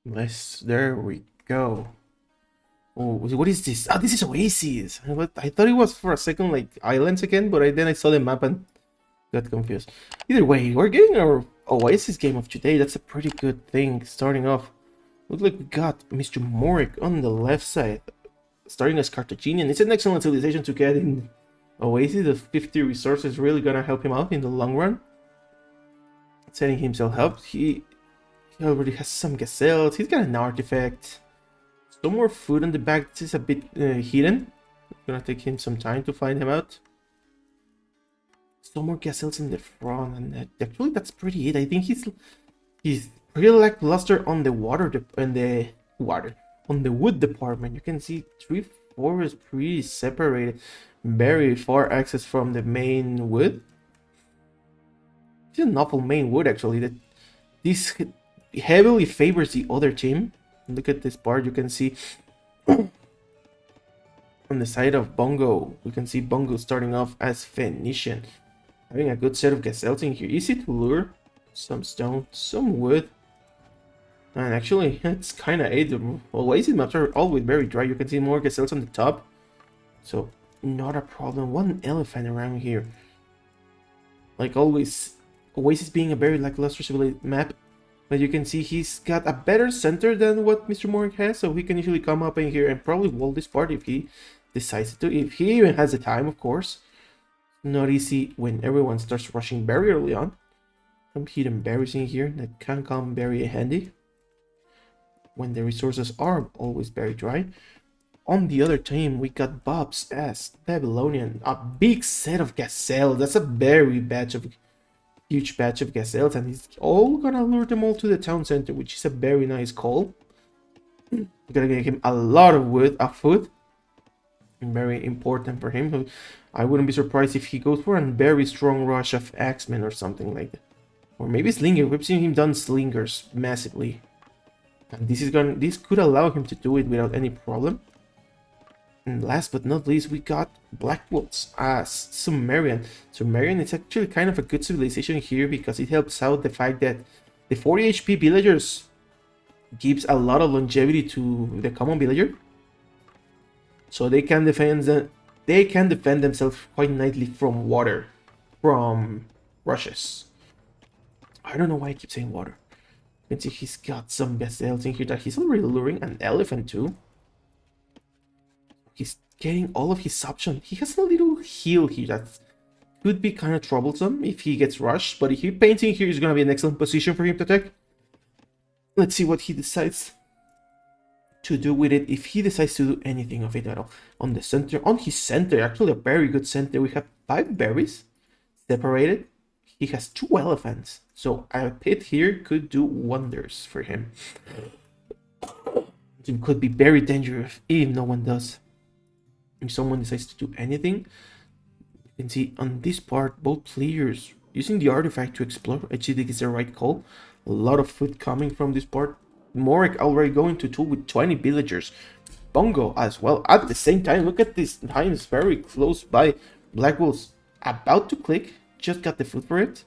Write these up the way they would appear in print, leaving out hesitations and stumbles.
There we go. Oh, what is this? Oh, this is Oasis. I thought it was for a second like islands again, but then I saw the map and got confused. Either way, we're getting our Oasis game of today. That's a pretty good thing starting off. Looks like we got MrMorec on the left side, starting as Carthaginian. It's an excellent civilization to get in Oasis. The 50 resources really gonna help him out in the long run. Setting himself up. He already has some gazelles. He's got an artifact. Some more food on the back. This is a bit hidden. It's gonna take him some time to find him out. Some more gazelles in the front, and actually that's pretty it. I think he's pretty lackluster on the on the wood department. You can see 3-4 is pretty separated, very far access from the main wood. It's an awful main wood actually. That this heavily favors the other team. Look at this part. You can see on the side of Bongo, we can see Bongo starting off as Phoenician, having a good set of gazelles in here. Easy to lure. Some stone, some wood, and actually it's kind of AOEDE. Oasis maps are always very dry. You can see more gazelles on the top, so not a problem. One elephant around here. Like always, Oasis being a very lackluster map. But you can see he's got a better center than what MrMorec has, so he can usually come up in here and probably wall this part if he decides to. If he even has the time, of course. Not easy when everyone starts rushing very early on. Some hidden berries in here that can come very handy when the resources are always very dry. On the other team, we got Bubzzz as Babylonian. A big set of gazelles. That's a very huge batch of gazelles, and he's all gonna lure them all to the town center, which is a very nice call. We're gonna give him a lot of food, very important for him. I wouldn't be surprised if he goes for a very strong rush of axemen or something like that, or maybe slinger. We've seen him done slingers massively, and this could allow him to do it without any problem. And last but not least, we got Blackwoltz as Sumerian. Sumerian is actually kind of a good civilization here because it helps out the fact that the 40 HP villagers gives a lot of longevity to the common villager, so they can defend themselves quite nicely from rushes. I don't know why I keep saying water. You can see he's got some gazelles in here that he's already luring, an elephant too. He's getting all of his options. He has a little heal here that could be kind of troublesome if he gets rushed, but if he paints in here, is going to be an excellent position for him to attack. Let's see what he decides to do with it, if he decides to do anything of it at all. On his center, actually a very good center, we have 5 berries separated. He has 2 elephants, so a pit here could do wonders for him. It could be very dangerous if no one does. If someone decides to do anything, you can see on this part, both players using the artifact to explore. I think it's the right call. A lot of food coming from this part. Morec already going to 2 with 20 villagers. Bongo as well at the same time. Look at this time, it's very close by. Blackwoltz about to click, just got the food for it.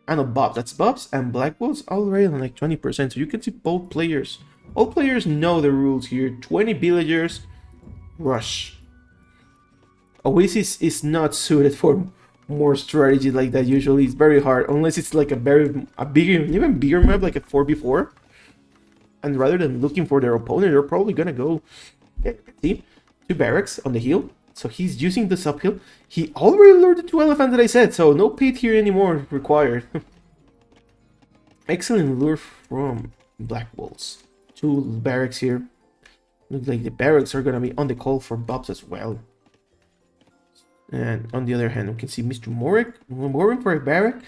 And a Bubzzz, that's Bubzzz, and Blackwoltz already on like 20%. So you can see both players. All players know the rules here. 20 villagers. Rush. Oasis is not suited for more strategy like that. Usually it's very hard unless it's like even bigger map, like a 4v4. And rather than looking for their opponent, they're probably gonna go see 2 barracks on the hill. So he's using this uphill. He already lured the 2 elephants that I said, so no pit here anymore required. Excellent lure from Blackwoltz. 2 barracks here. Looks like the barracks are gonna be on the call for Bubzzz as well. And on the other hand, we can see MrMorec warring for a barrack.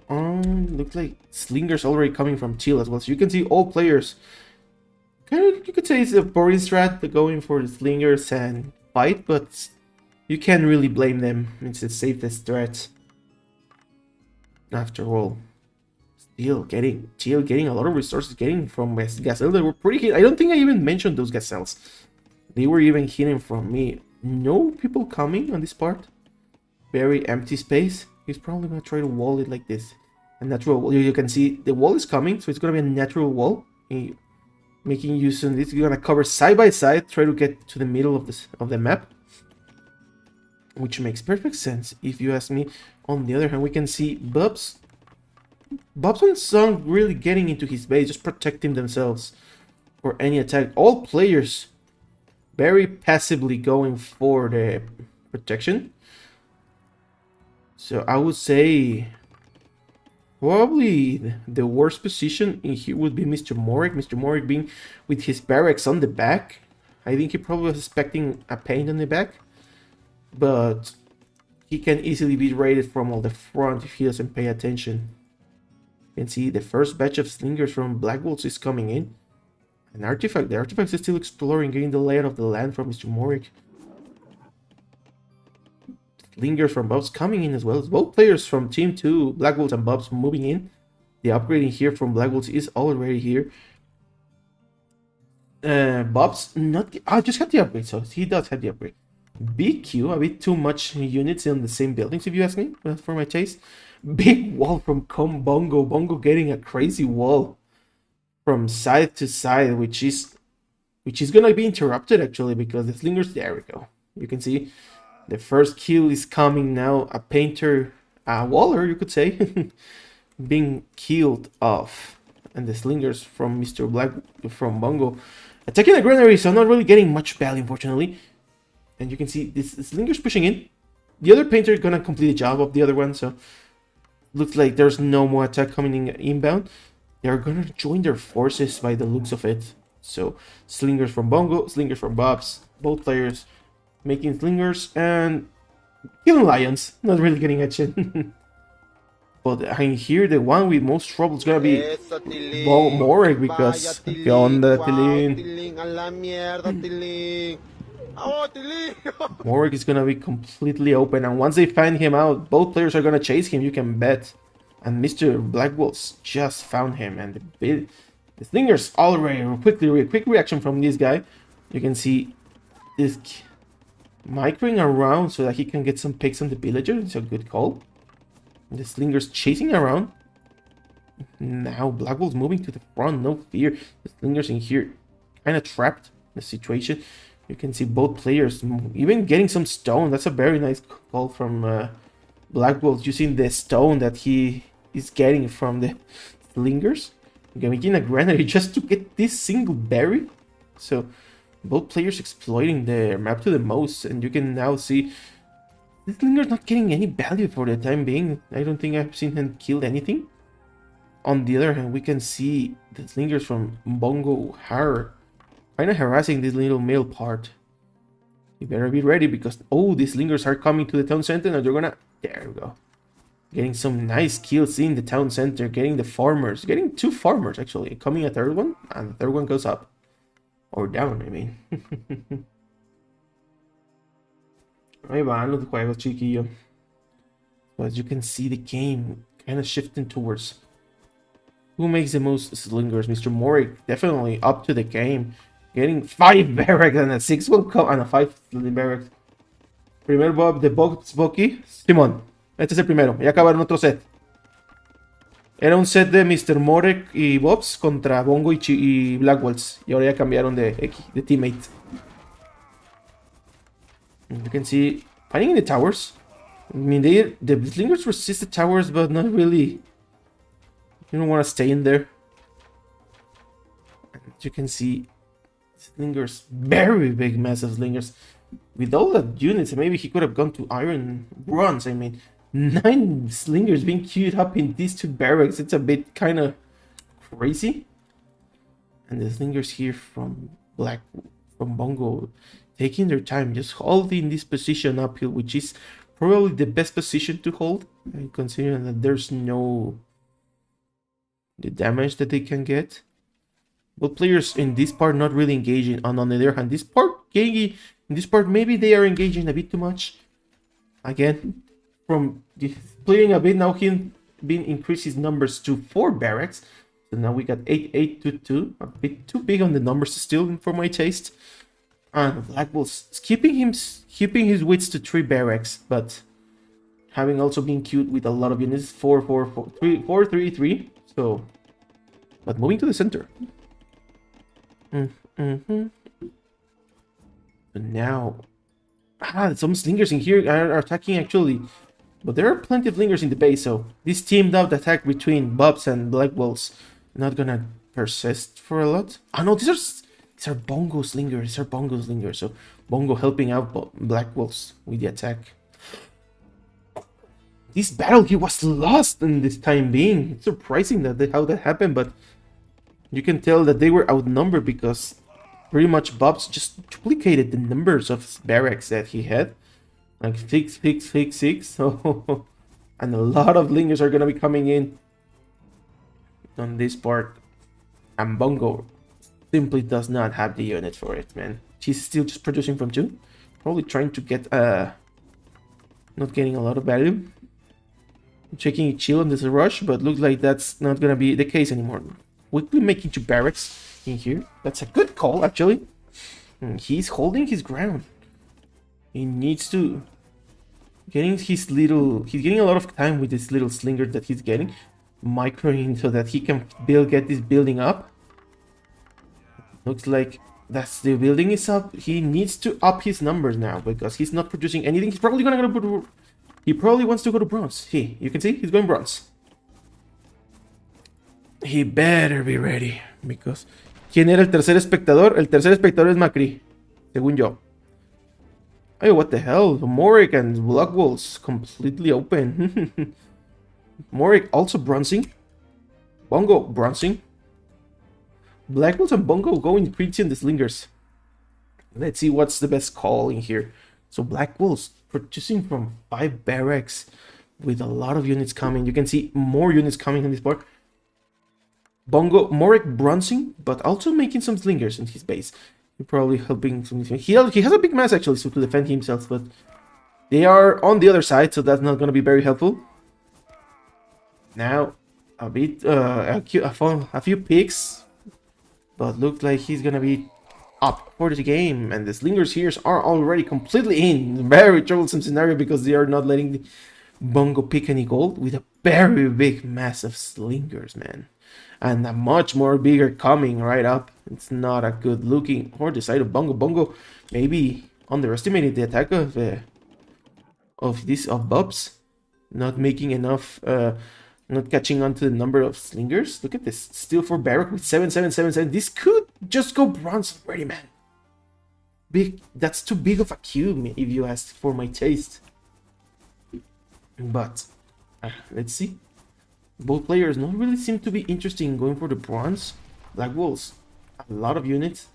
Looks like Slinger's already coming from Chill as well. So you can see all players. You could say it's a boring strat, going for the Slingers and fight, but you can't really blame them. It's the safest threat. After all. Chill getting a lot of resources, getting from gazelles that were pretty hit. I don't think I even mentioned those gazelles. They were even hidden from me. No people coming on this part. Very empty space. He's probably gonna try to wall it like this. A natural wall. You can see the wall is coming, so it's gonna be a natural wall. making use of this. You're gonna cover side by side, try to get to the middle of the map, which makes perfect sense if you ask me. On the other hand, we can see Bubzzz and Song really getting into his base, just protecting themselves for any attack. All players very passively going for the protection. So I would say probably the worst position in here would be MrMorec. MrMorec being with his barracks on the back. I think he probably was expecting a paint on the back, but he can easily be raided from all the front if he doesn't pay attention. You can see the first batch of slingers from Blackwoltz is coming in. An artifact. The artifact is still exploring, getting the layout of the land from MrMorec. Slingers from Bubzzz coming in as well. Both players from Team 2, Blackwoltz and Bubzzz, moving in. The upgrading here from Blackwoltz is already here. Bubzzz not. I just had the upgrade, so he does have the upgrade. BQ, a bit too much units in the same buildings, if you ask me, for my taste. Big wall from Bongo. Bongo getting a crazy wall from side to side, which is gonna be interrupted actually because the slingers. There we go. You can see the first kill is coming now. A painter, a waller, you could say, being killed off, and the slingers from from Bongo attacking the granary, so not really getting much value, unfortunately. And you can see this slingers pushing in. The other painter gonna complete the job of the other one, so looks like there's no more attack coming in inbound. They're gonna join their forces by the looks of it. So slingers from Bongo, slingers from Bubzzz, both players making slingers and killing lions. Not really getting action. But I hear the one with most trouble is gonna be Morec, because ¿qué onda, Tilín? Morec is gonna be completely open, and once they find him out, both players are gonna chase him, you can bet. And Mr. Blackwoltz just found him, and the slingers already quick reaction from this guy. You can see this microing around so that he can get some picks on the villager. It's a good call. And the slingers chasing around. Now Blackwoltz moving to the front, no fear. The slingers in here kind of trapped in the situation. You can see both players even getting some stone. That's a very nice call from Blackwoltz, using the stone that he is getting from the slingers. Making a granary just to get this single berry. So both players exploiting the map to the most, and you can now see the slinger's not getting any value for the time being. I don't think I've seen him kill anything. On the other hand, we can see the slingers from Bongo are kind of harassing this little middle part. You better be ready because, oh, these slingers are coming to the town center and they're gonna, there we go. Getting some nice kills in the town center, getting the farmers, getting 2 farmers actually, coming a third one, and the third one goes up. Or down, I mean. Ahí van los juegos, chiquillo. So as you can see, the game kind of shifting towards who makes the most slingers. MrMorec definitely up to the game. Getting 5 barracks and a 6 will come, and a 5 barracks. Primer Bob, the Bubzzz Bucky. Simón, este es el primero. Ya acabaron otro set. Era un set de MrMorec y Bubzzz contra Bongo y Blackwoltz. Y ahora ya cambiaron de teammate. You can see fighting in the towers. I mean, the slingers resist the towers, but not really. You don't want to stay in there. And you can see slingers, very big, massive slingers. With all the units, maybe he could have gone to iron bronze. I mean, 9 slingers being queued up in these 2 barracks. It's a bit kind of crazy. And the slingers here from Bongo taking their time, just holding this position uphill, which is probably the best position to hold, considering that there's no the damage that they can get. Both players in this part not really engaging, and on the other hand, this part maybe they are engaging a bit too much. Again, from playing a bit now, him being increased his numbers to 4 barracks. So now we got 8 to 2, a bit too big on the numbers still for my taste. And Blackwoltz keeping his wits to 3 barracks, but having also been queued with a lot of units, 4 4 4 3 4 3 3. So, but moving to the center, Mm-hmm. And now, some slingers in here are attacking actually. But there are plenty of lingers in the base, so this teamed up attack between Bubzzz and Blackwoltz not gonna persist for a lot. Ah no, these are Bongo slingers. These are Bongo slingers. So Bongo helping out Blackwoltz with the attack. This battle here was lost in this time being. It's surprising that how that happened, but you can tell that they were outnumbered because pretty much Bubzzz just duplicated the numbers of barracks that he had. Like 6, 6, 6, 6. So, and a lot of lingers are gonna be coming in on this part. And Bongo simply does not have the unit for it, man. She's still just producing from 2. Probably trying to get not getting a lot of value. Checking chill on this rush, but looks like that's not gonna be the case anymore. Quickly making 2 barracks in here. That's a good call, actually. He's holding his ground. He needs to getting his little. He's getting a lot of time with this little slinger that he's getting, microing so that he can get this building up. Looks like that's the building is up. He needs to up his numbers now because he's not producing anything. He's probably gonna go. He probably wants to go to bronze. You can see he's going bronze. He better be ready because ¿quién era el tercer espectador? El tercer espectador es Macri, según yo. Oh, what the hell? MrMorec and Blackwoltz completely open. MrMorec also bronzing. Bongo bronzing. Blackwoltz and Bongo going pretty in the slingers. Let's see what's the best call in here. So Blackwoltz purchasing from 5 barracks with a lot of units coming. You can see more units coming in this part. MrMorec bronzing, but also making some slingers in his base. Probably helping some. He has a big mass actually, so to defend himself, but they are on the other side, so that's not going to be very helpful. Now, a bit, a few picks, but looks like he's going to be up for the game, and the slingers here are already completely in. Very troublesome scenario because they are not letting Bongo pick any gold with a very big mass of slingers, man. And a much more bigger coming right up. It's not a good looking for the side of Bongo. Bongo maybe underestimated the attack of Bubzzz, not making enough, not catching on to the number of slingers. Look at this, still for barrack with 7. This could just go bronze already, man. Big, that's too big of a cube, if you ask for my taste. But let's see. Both players not really seem to be interested in going for the bronze. Blackwoltz, a lot of units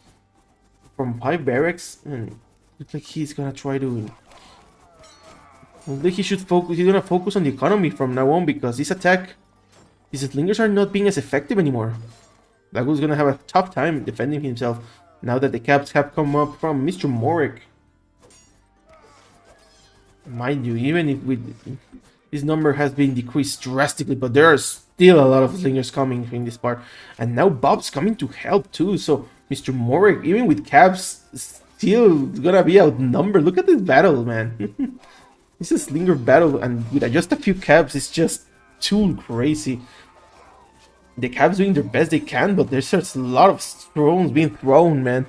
from 5 barracks, and looks like he's gonna try to. Looks like he should focus. He's gonna focus on the economy from now on because this attack, his slingers are not being as effective anymore. Blackwoltz gonna have a tough time defending himself now that the caps have come up from MrMorec. Mind you, even if this number has been decreased drastically, but there are still a lot of slingers coming in this part. And now Bubzzz coming to help too, so MrMorec, even with caps, still gonna be outnumbered. Look at this battle, man. This is a slinger battle, and with just a few caps, it's just too crazy. The caps doing their best they can, but there's just a lot of stones being thrown, man.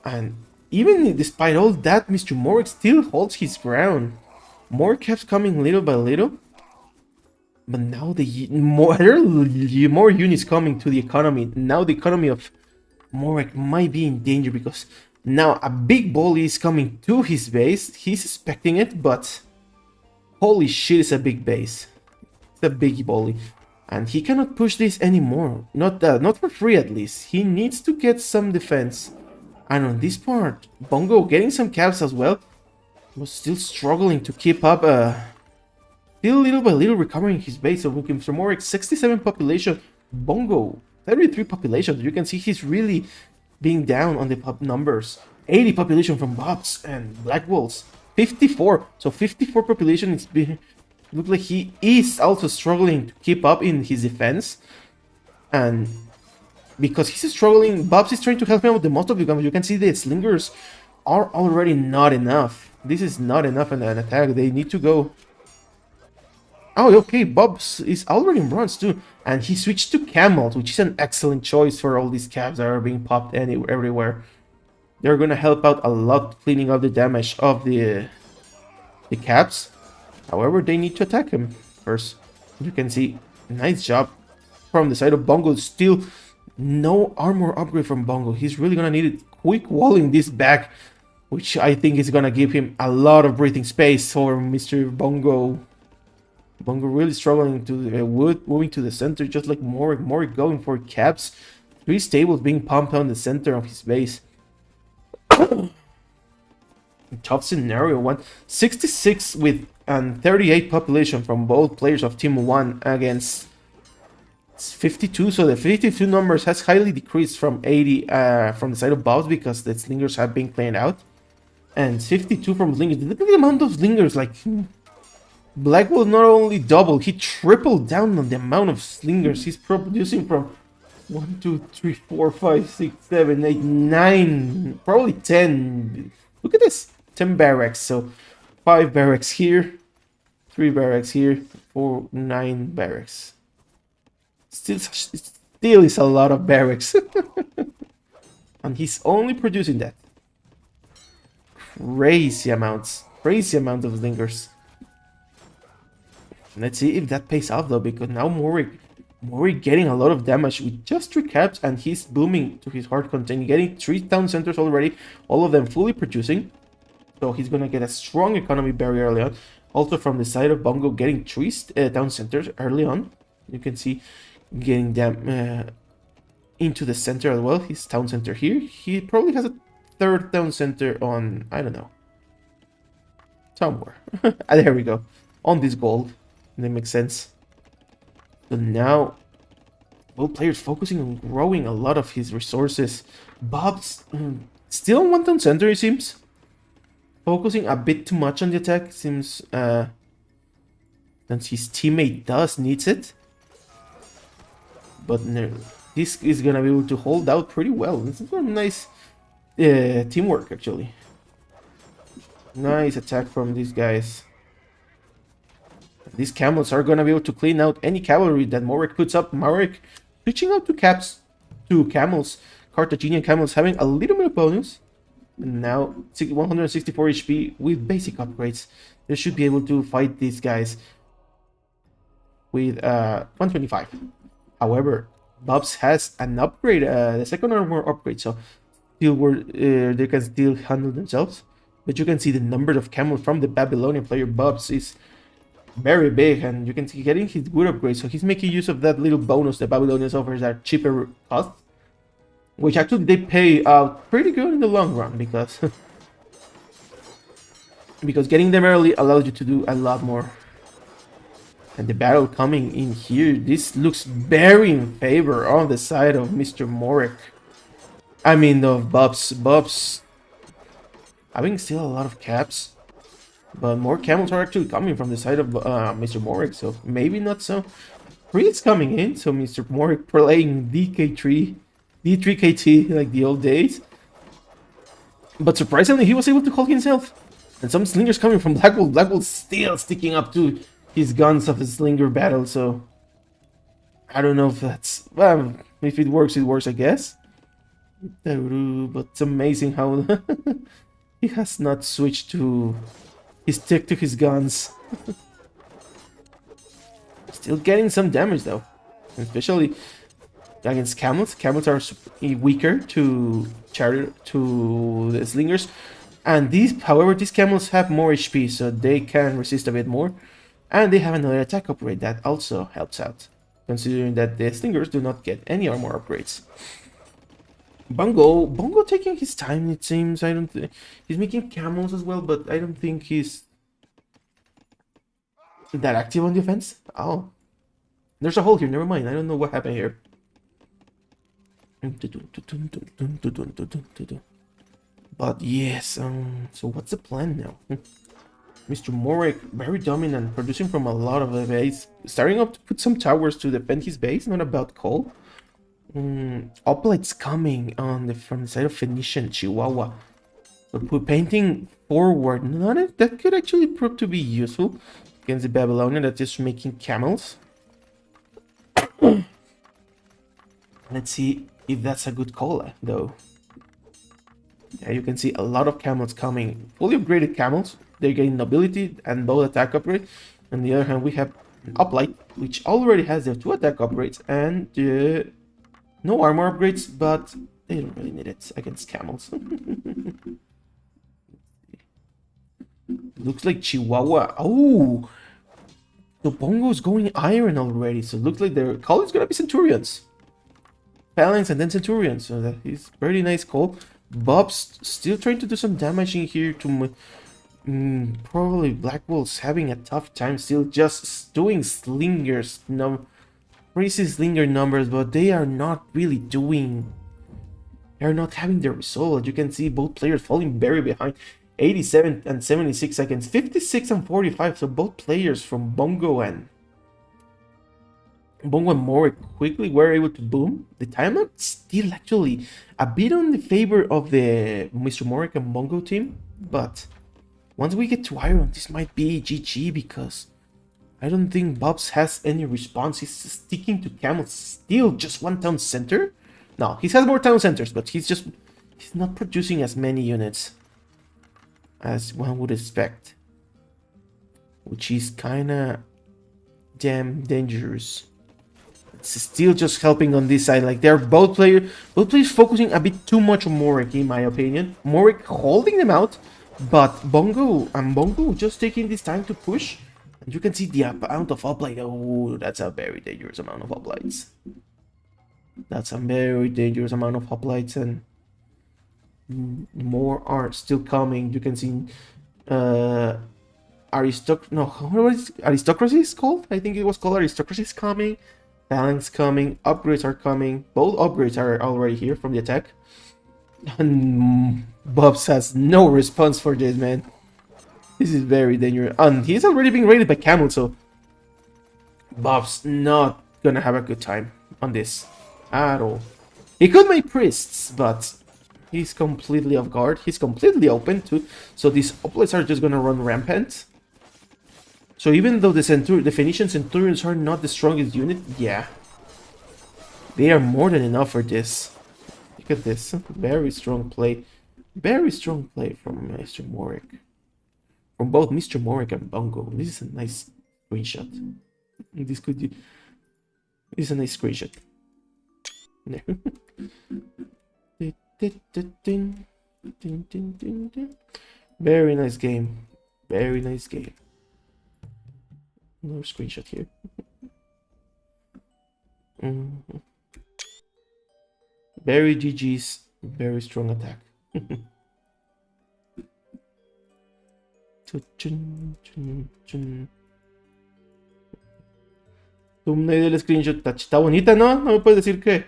And even despite all that, MrMorec still holds his ground. More caps coming little by little, but now there are more units coming to the economy. Now the economy of MrMorec might be in danger because now a big bully is coming to his base. He's expecting it, but holy shit, it's a big base. It's a big bully, and he cannot push this anymore. Not for free at least. He needs to get some defense. And on this part, Bongo getting some caps as well. Was still struggling to keep up, still little by little recovering his base. So MrMorec 67 population, Bongo 33 population. You can see he's really being down on the numbers. 80 population from Bubzzz and Blackwoltz 54. So 54 population is being. Looks like he is also struggling to keep up in his defense, and because he's struggling, Bubzzz is trying to help him with the most of the guns. You can see the slingers are already not enough. This is not enough in an attack. They need to go. Oh, okay, Bubzzz is already in bronze too. And he switched to camels, which is an excellent choice for all these cabs that are being popped everywhere. They're gonna help out a lot cleaning up the damage of the cabs. However, they need to attack him first. You can see, nice job from the side of Bongo. Still no armor upgrade from Bongo. He's really gonna need it. Quick walling this back, which I think is gonna give him a lot of breathing space for Mr. Bongo. Bongo really struggling to the wood, moving to the center, just like MrMorec. MrMorec going for caps. 3 stables being pumped on the center of his base. Tough scenario. 166 with 38 population from both players of Team 1 against 52. So the 52 numbers has highly decreased from 80 from the side of Bubzzz because the slingers have been cleaned out. And 52 from slingers. Look at the amount of slingers. Like, Blackwoltz not only doubled, he tripled down on the amount of slingers he's producing from 1, 2, 3, 4, 5, 6, 7, 8, 9, probably 10. Look at this, 10 barracks. So 5 barracks here, 3 barracks here, 4, 9 barracks. Still is a lot of barracks. And he's only producing that. Crazy amount of slingers. Let's see if that pays off though, because now MrMorec getting a lot of damage with just 3 caps, and he's booming to his hard content, getting 3 town centers already, all of them fully producing. So he's gonna get a strong economy very early on. Also from the side of Bongo, getting 3 town centers early on. You can see getting them into the center as well. His town center here. He probably has a 3rd town center on, I don't know, somewhere. There we go, on this gold. That makes sense. So now, both players focusing on growing a lot of his resources. Bubzzz still on 1 town center, it seems. Focusing a bit too much on the attack, seems. Since his teammate needs it. But no, this is gonna be able to hold out pretty well. This is a nice teamwork, actually. Nice attack from these guys. These camels are gonna be able to clean out any cavalry that MrMorec puts up. MrMorec switching out to camels. Carthaginian camels having a little bit of bonus. And now 164 HP with basic upgrades. They should be able to fight these guys with 125. However, Bubzzz has an upgrade, the second armor upgrade, so they can still handle themselves. But you can see the number of camels from the Babylonian player Bubzzz is very big, and you can see getting his good upgrade, so he's making use of that little bonus the Babylonians offers at cheaper cost, which actually they pay out pretty good in the long run, because getting them early allows you to do a lot more. And the battle coming in here, this looks very in favor on the side of MrMorec. I mean of Bubzzz. Bubzzz having still a lot of caps. But more camels are actually coming from the side of MrMorec, so maybe not so. Priest coming in, so MrMorec playing DK3, D3KT like the old days. But surprisingly, he was able to hold himself. And some slingers coming from Blackwoltz. Blackwoltz still sticking up to his guns of his slinger battle, so I don't know if that's... Well, if it works, I guess. But it's amazing how he has not switched to... He stick to his guns. Still getting some damage though, especially against camels. Camels are weaker to the slingers, and however, these camels have more HP, so they can resist a bit more, and they have another attack upgrade that also helps out, considering that the slingers do not get any armor upgrades. Bongo taking his time, it seems. I don't think he's making camels as well, but I don't think he's that active on defense. Oh, there's a hole here. Never mind. I don't know what happened here. But yes. So what's the plan now? MrMorec very dominant, producing from a lot of the base, starting up to put some towers to defend his base. Not about coal. Hoplites coming from the side of Phoenician Chihuahua, but painting forward, that could actually prove to be useful. against the Babylonian that's just making camels. Let's see if that's a good call, though. Yeah, you can see a lot of camels coming. Fully upgraded camels. They're getting nobility and both attack upgrade. On the other hand, we have an Uplight, which already has their 2 attack upgrades and no armor upgrades, but they don't really need it against camels. Looks like Chihuahua. Oh! So Bongo's going iron already, so it looks like their call is gonna be Centurions. Phalanx and then Centurions, so that is very nice call. Bubzzz still trying to do some damage in here to probably Blackwoltz having a tough time still just doing slingers, crazy slinger numbers, but they are not really doing, they're not having the result. You can see both players falling very behind. 87 and 76 seconds, 56 and 45, so both players from Bongo and MrMorec quickly were able to boom. The timeout still actually a bit on the favor of the MrMorec and Bongo team, but once we get to iron, this might be GG because I don't think Bubzzz has any response. He's sticking to camels, still just 1 town center. No, he has more town centers, but he's not producing as many units as one would expect, which is kinda damn dangerous. It's still just helping on this side. Like they're both players focusing a bit too much on Morec, in my opinion. Morec holding them out, but Bongo just taking this time to push. And you can see the amount of uplight. Oh, that's a very dangerous amount of uplights. That's a very dangerous amount of uplights, and more are still coming. You can see aristocracy is called. I think it was called aristocracy is coming. Phalanx coming. Upgrades are coming. Both upgrades are already here from the attack. And Bubzzz has no response for this, man. This is very dangerous. And he's already being raided by camels, so Bubzzz not gonna have a good time on this at all. He could make priests, but he's completely off guard. He's completely open to. So these uplights are just gonna run rampant. So even though the Phoenician Centurions are not the strongest unit, yeah, they are more than enough for this. Look at this. Very strong play. Very strong play from MrMorec. From both MrMorec and Bongo. This is a nice screenshot. This is a nice screenshot. Very nice game. Very nice game. Another screenshot here. Very GG's. Very strong attack. Thumbnail del screenshot. Está bonita, ¿no? No me puedes decir que.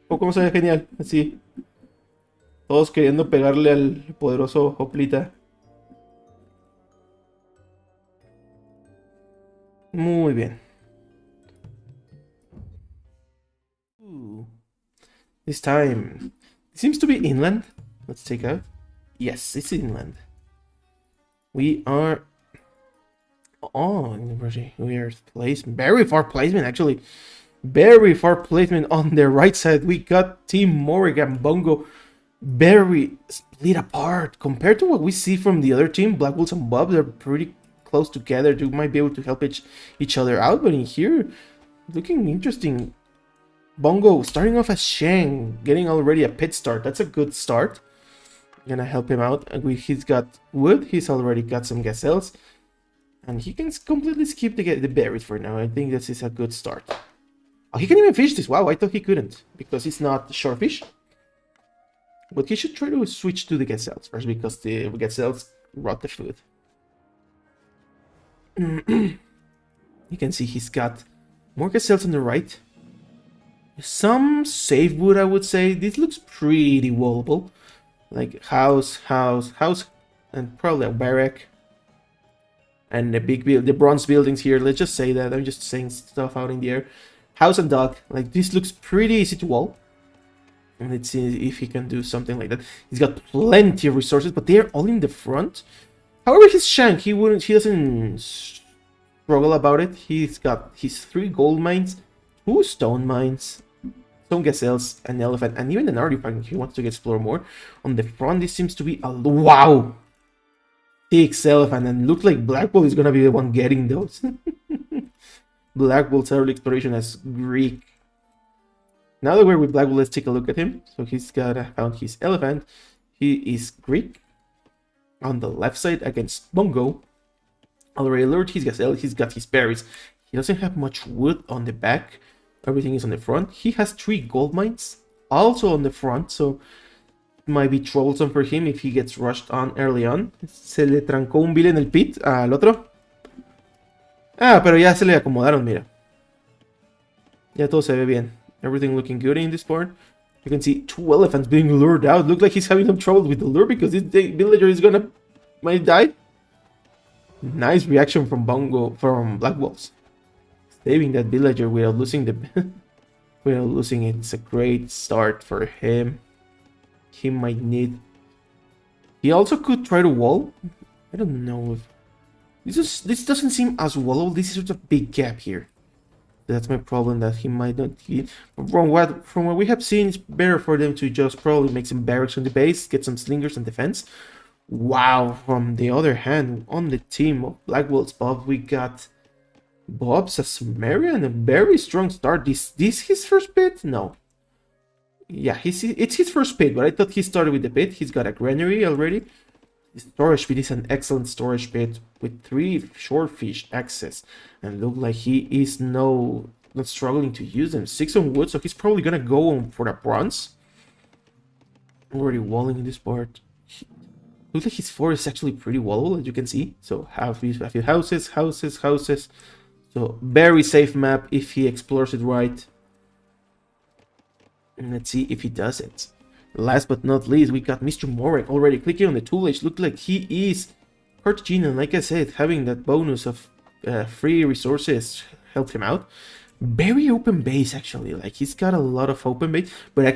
O cómo se ve genial. Así. Todos queriendo pegarle al poderoso Hoplita. Muy bien. This time. It seems to be inland. Let's take out. Yes, it's inland. We are. Oh, we are placed. Very far placement, actually. Very far placement on the right side. We got Team Morec and Bongo very split apart. Compared to what we see from the other team, Blackwoltz and Bubzzz, they're pretty close together. They might be able to help each other out, but in here, looking interesting. Bongo starting off as Shang, getting already a pit start. That's a good start. Gonna help him out. He's got wood. He's already got some gazelles, and he can completely skip the berries for now. I think this is a good start. Oh, he can even fish this. Wow, I thought he couldn't because he's not shorefish. But he should try to switch to the gazelles first because the gazelles rot the food. You can see he's got more gazelles on the right. Some safe wood, I would say. This looks pretty wallable. Like house, and probably a barrack. And the bronze buildings here. Let's just say that. I'm just saying stuff out in the air. House and dock. Like this looks pretty easy to wall. And let's see if he can do something like that. He's got plenty of resources, but they're all in the front. However, he's Shank. He doesn't struggle about it. He's got his 3 gold mines, 2 stone mines, some gazelles, an elephant, and even an artifact. He wants to explore more. On the front, this seems to be a wow, 6 elephant, and look like Blackwoltz is gonna be the one getting those. Blackwoltz early exploration as Greek. Now that we're with Blackwoltz, let's take a look at him. So he's got found his elephant. He is Greek. On the left side against Bongo. Already lured his gazelle. He's got his berries. He doesn't have much wood on the back. Everything is on the front. He has 3 gold mines also on the front, so it might be troublesome for him if he gets rushed on early on. Se le trancó un bill en el pit al otro. Ah, pero ya se le acomodaron, mira. Ya todo se ve bien. Everything looking good in this part. You can see 2 elephants being lured out. Look like he's having some trouble with the lure because this villager is might die. Nice reaction from Blackwoltz. Saving that villager without losing without losing it. It's a great start for him. He might need. He also could try to wall. I don't know if this doesn't seem as wallable. This is such a big gap here. That's my problem, that he might not hit. From what we have seen, it's better for them to just probably make some barracks on the base, get some slingers and defense. Wow, from the other hand, on the team of Blackwoltz Bubzzz, we got Bubzzz, a Sumerian, a very strong start. This his first pit? No. Yeah, it's his first pit, but I thought he started with the pit. He's got a granary already. The storage pit is an excellent storage pit with 3 shortfish access, and look like he is not struggling to use them. 6 on wood, so he's probably gonna go for the bronze. Already walling in this part. Looks like his forest is actually pretty wallable, as you can see. So have a few houses. So very safe map if he explores it right. And let's see if he does it. Last but not least, we got MrMorec already clicking on the tool edge. Look like he is Cartagena. Like I said, having that bonus of free resources helped him out. Very open base, actually. Like, he's got a lot of open base, but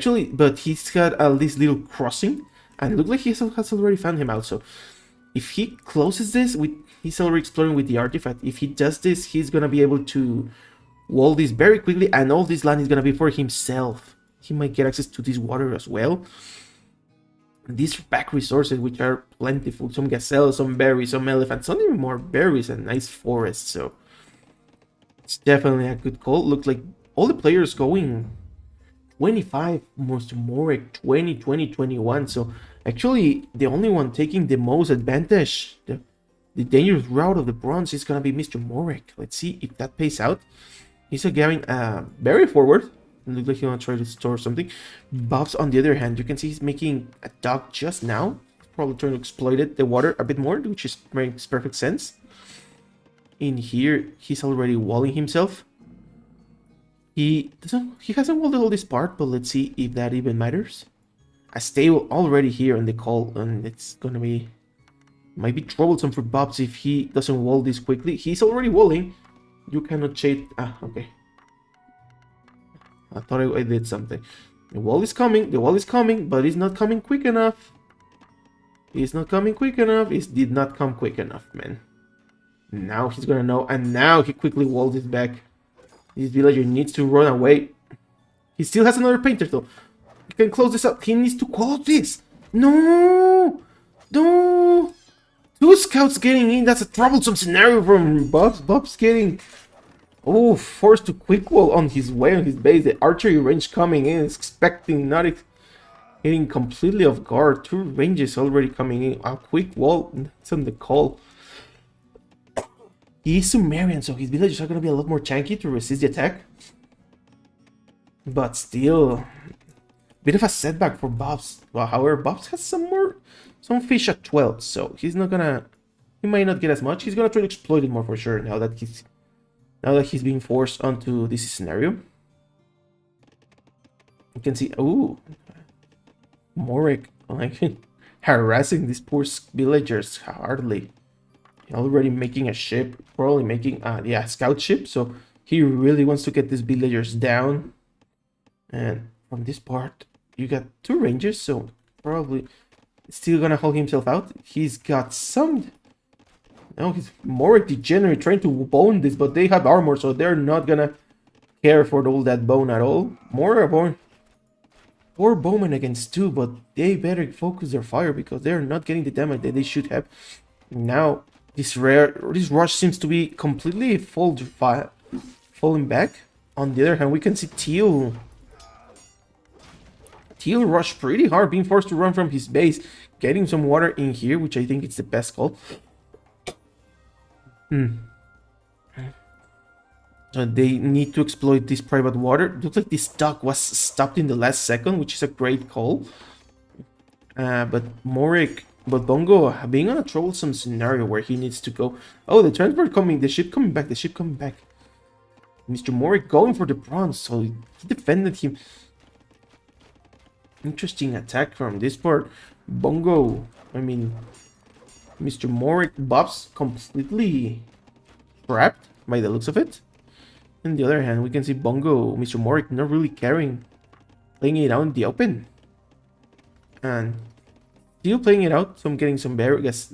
he's got this little crossing, and it looks like he has already found him out. So if he closes this, he's already exploring with the artifact. If he does this, he's gonna be able to wall this very quickly, and all this land is gonna be for himself. He might get access to this water as well. These back resources, which are plentiful, some gazelles, some berries, some elephants, some even more berries, and nice forest. So it's definitely a good call. Looks like all the players going 25, MrMorec 20, 20, 21. So actually, the only one taking the most advantage, the dangerous route of the bronze, is gonna be MrMorec. Let's see if that pays out. He's going very forward. Looks like he wants to try to store something. Bubzzz, on the other hand, you can see he's making a dock just now. Probably trying to exploit the water a bit more, which makes perfect sense. In here, he's already walling himself. He hasn't walled all this part, but let's see if that even matters. A stable already here on the call, and it's gonna be might be troublesome for Bubzzz if he doesn't wall this quickly. He's already walling. You cannot chase. Okay. I thought I did something. The wall is coming, but it's not coming quick enough. It's not coming quick enough. It did not come quick enough, man. Now he's gonna know, and now he quickly walled it back. This villager needs to run away. He still has another painter, though. He can close this up. He needs to close this. No! No! 2 scouts getting in. That's a troublesome scenario from Bubzzz. Bubzzz getting... Oh, forced to quick wall on his way on his base. The archery range coming in, expecting, not hitting completely off guard. 2 ranges already coming in. A quick wall, that's on the call. He's Sumerian, so his villagers are going to be a lot more tanky to resist the attack. But still, bit of a setback for Bubzzz. Well, however, Bubzzz has some fish at 12, so he might not get as much. He's going to try to exploit it more for sure now that he's being forced onto this scenario. You can see, oh, Morec like harassing these poor villagers hardly. Already making a ship, probably making a scout ship. So he really wants to get these villagers down. And from this part, you got 2 rangers, so probably still gonna hold himself out. He's got some Now he's MrMorec Degenerate trying to bone this, but they have armor, so they're not gonna care for all that bone at all. More bone. 4 bowmen against 2, but they better focus their fire because they're not getting the damage that they should have. Now this rush seems to be completely falling back. On the other hand, we can see Teal rush pretty hard, being forced to run from his base, getting some water in here, which I think is the best call. So they need to exploit this private water. Looks like this duck was stopped in the last second, which is a great call. But Bongo being on a troublesome scenario where he needs to go. Oh, the transport coming, the ship coming back, MrMorec going for the bronze, so he defended him. Interesting attack from this part. MrMorec Bubzzz completely trapped by the looks of it. On the other hand, we can see MrMorec not really caring, playing it out in the open. And still playing it out, so I'm getting some berries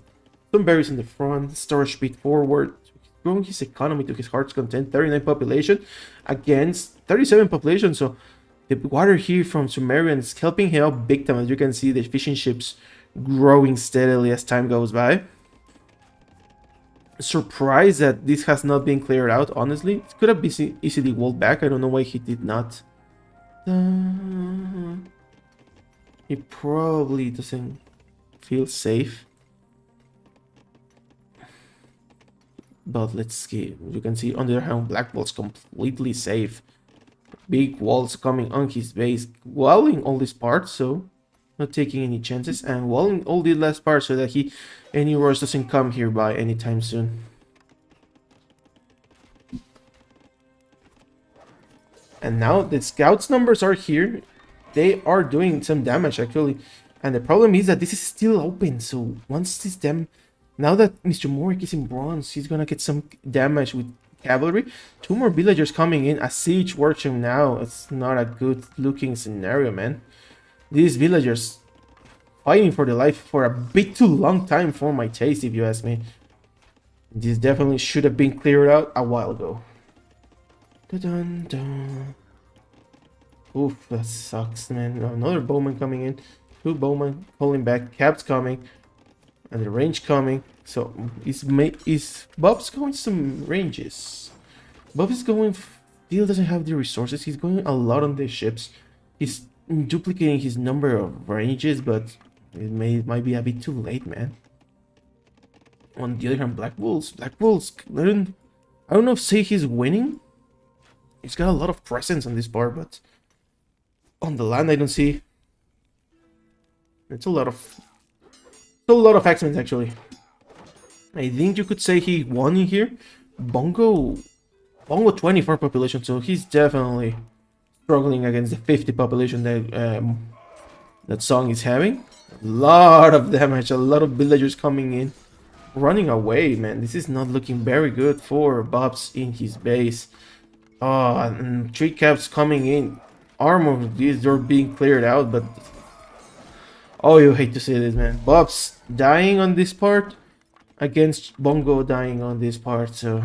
in the front, storage speed forward, growing his economy to his heart's content, 39 population against 37 population, so the water here from Sumerian is helping him out big time. As you can see, the fishing ships growing steadily as time goes by. Surprised that this has not been cleared out, honestly. It could have been easily walled back. I don't know why he did not. He probably doesn't feel safe. But let's see. You can see on the other hand, Blackwoltz completely safe. Big walls coming on his base, walling all these parts, so not taking any chances, and walling all the last parts so that any rush doesn't come here by anytime soon. And now the scouts numbers are here. They are doing some damage actually, and the problem is that this is still open. So once this now that MrMorec is in bronze, he's gonna get some damage with cavalry. 2 more villagers coming in. A siege workshop now. It's not a good looking scenario, man. These villagers fighting for their life for a bit too long time for my taste, if you ask me. This definitely should have been cleared out a while ago. Dun, dun. Oof, that sucks, man. Another bowman coming in. 2 bowmen pulling back. Caps coming. And the range coming. So is Bubzzz going some ranges? Bubzzz is going, still doesn't have the resources. He's going a lot on the ships. He's duplicating his number of ranges, but it might be a bit too late, man. On the other hand, Blackwoltz, I don't know if say he's winning. He's got a lot of presence on this part, but on the land I don't see. It's a lot of X-Men actually. I think you could say he won in here. Bongo 24 population, so he's definitely struggling against the 50 population that that song is having. A lot of damage, a lot of villagers coming in, running away, man. This is not looking very good for Bubzzz in his base. And 3 caps coming in. Armor, these are being cleared out, but oh, you hate to see this, man. Bubzzz dying on this part against Bongo dying on this part, so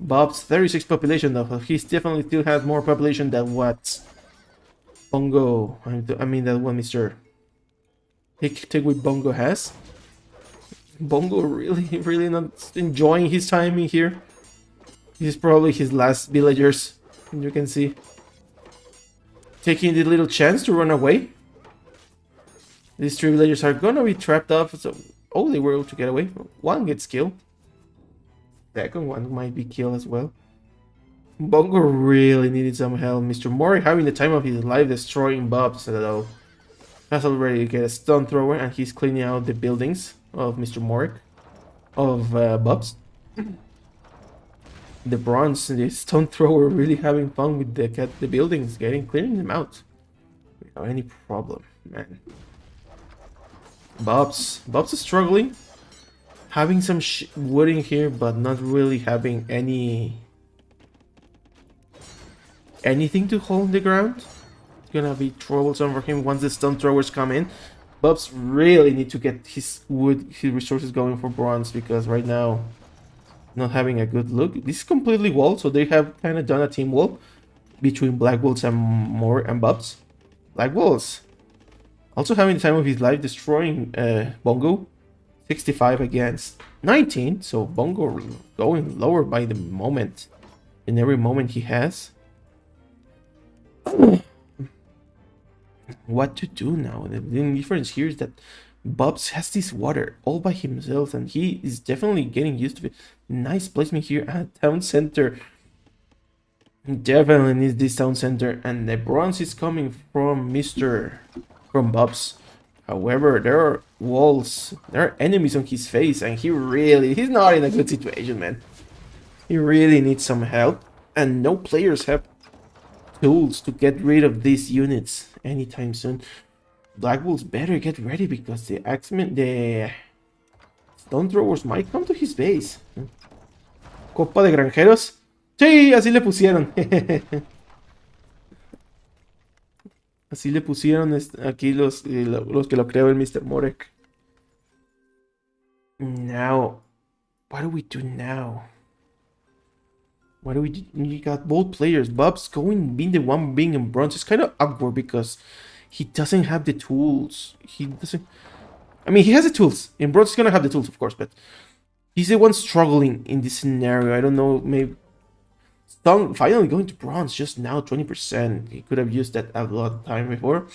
Bubzzz 36 population though. He definitely still has more population than what Bongo, I mean that what Mr. TakeawayBongo has. Bongo really not enjoying his time in here. This is probably his last villagers, you can see. Taking the little chance to run away. These 3 villagers are gonna be trapped off, so oh, they were able to get away. 1 gets killed. Second one might be killed as well. Bongo really needed some help. MrMorec having the time of his life destroying Bubzzz though. Has already get a stone thrower and he's cleaning out the buildings of MrMorec. Of Bubzzz. The bronze and the stone thrower really having fun with the buildings, clearing them out without any problem, man. Bubzzz is struggling, having some wood in here, but not really having anything to hold the ground. It's gonna be troublesome for him once the stone throwers come in. Bubzzz really need to get his resources going for bronze, because right now not having a good look. This is completely walled, so they have kind of done a team wall between Blackwoltz and Bubzzz. Blackwoltz also having the time of his life, destroying Bongo. 65 against 19, so Bongo going lower by the moment, in every moment he has. What to do now? The difference here is that Bubzzz has this water all by himself, and he is definitely getting used to it. Nice placement here at town center. He definitely needs this town center, and the bronze is coming from Bubzzz. However, there are walls, there are enemies on his face, and he's not in a good situation, man. He really needs some help, and no players have tools to get rid of these units anytime soon. Blackwoltz better get ready, because the Axemen, the Stone Throwers might come to his base. Copa de Granjeros. Sí, así le pusieron. Así le pusieron aquí los que lo creó el MrMorec. Now, what do we do now? What do we do? You got both players. Bubzzz being the one being in bronze is kind of awkward, because he doesn't have the tools. He doesn't. I mean, he has the tools. In bronze, he's gonna have the tools, of course, but he's the one struggling in this scenario. I don't know, maybe. Stone finally going to bronze just now, 20%. He could have used that a lot of time before.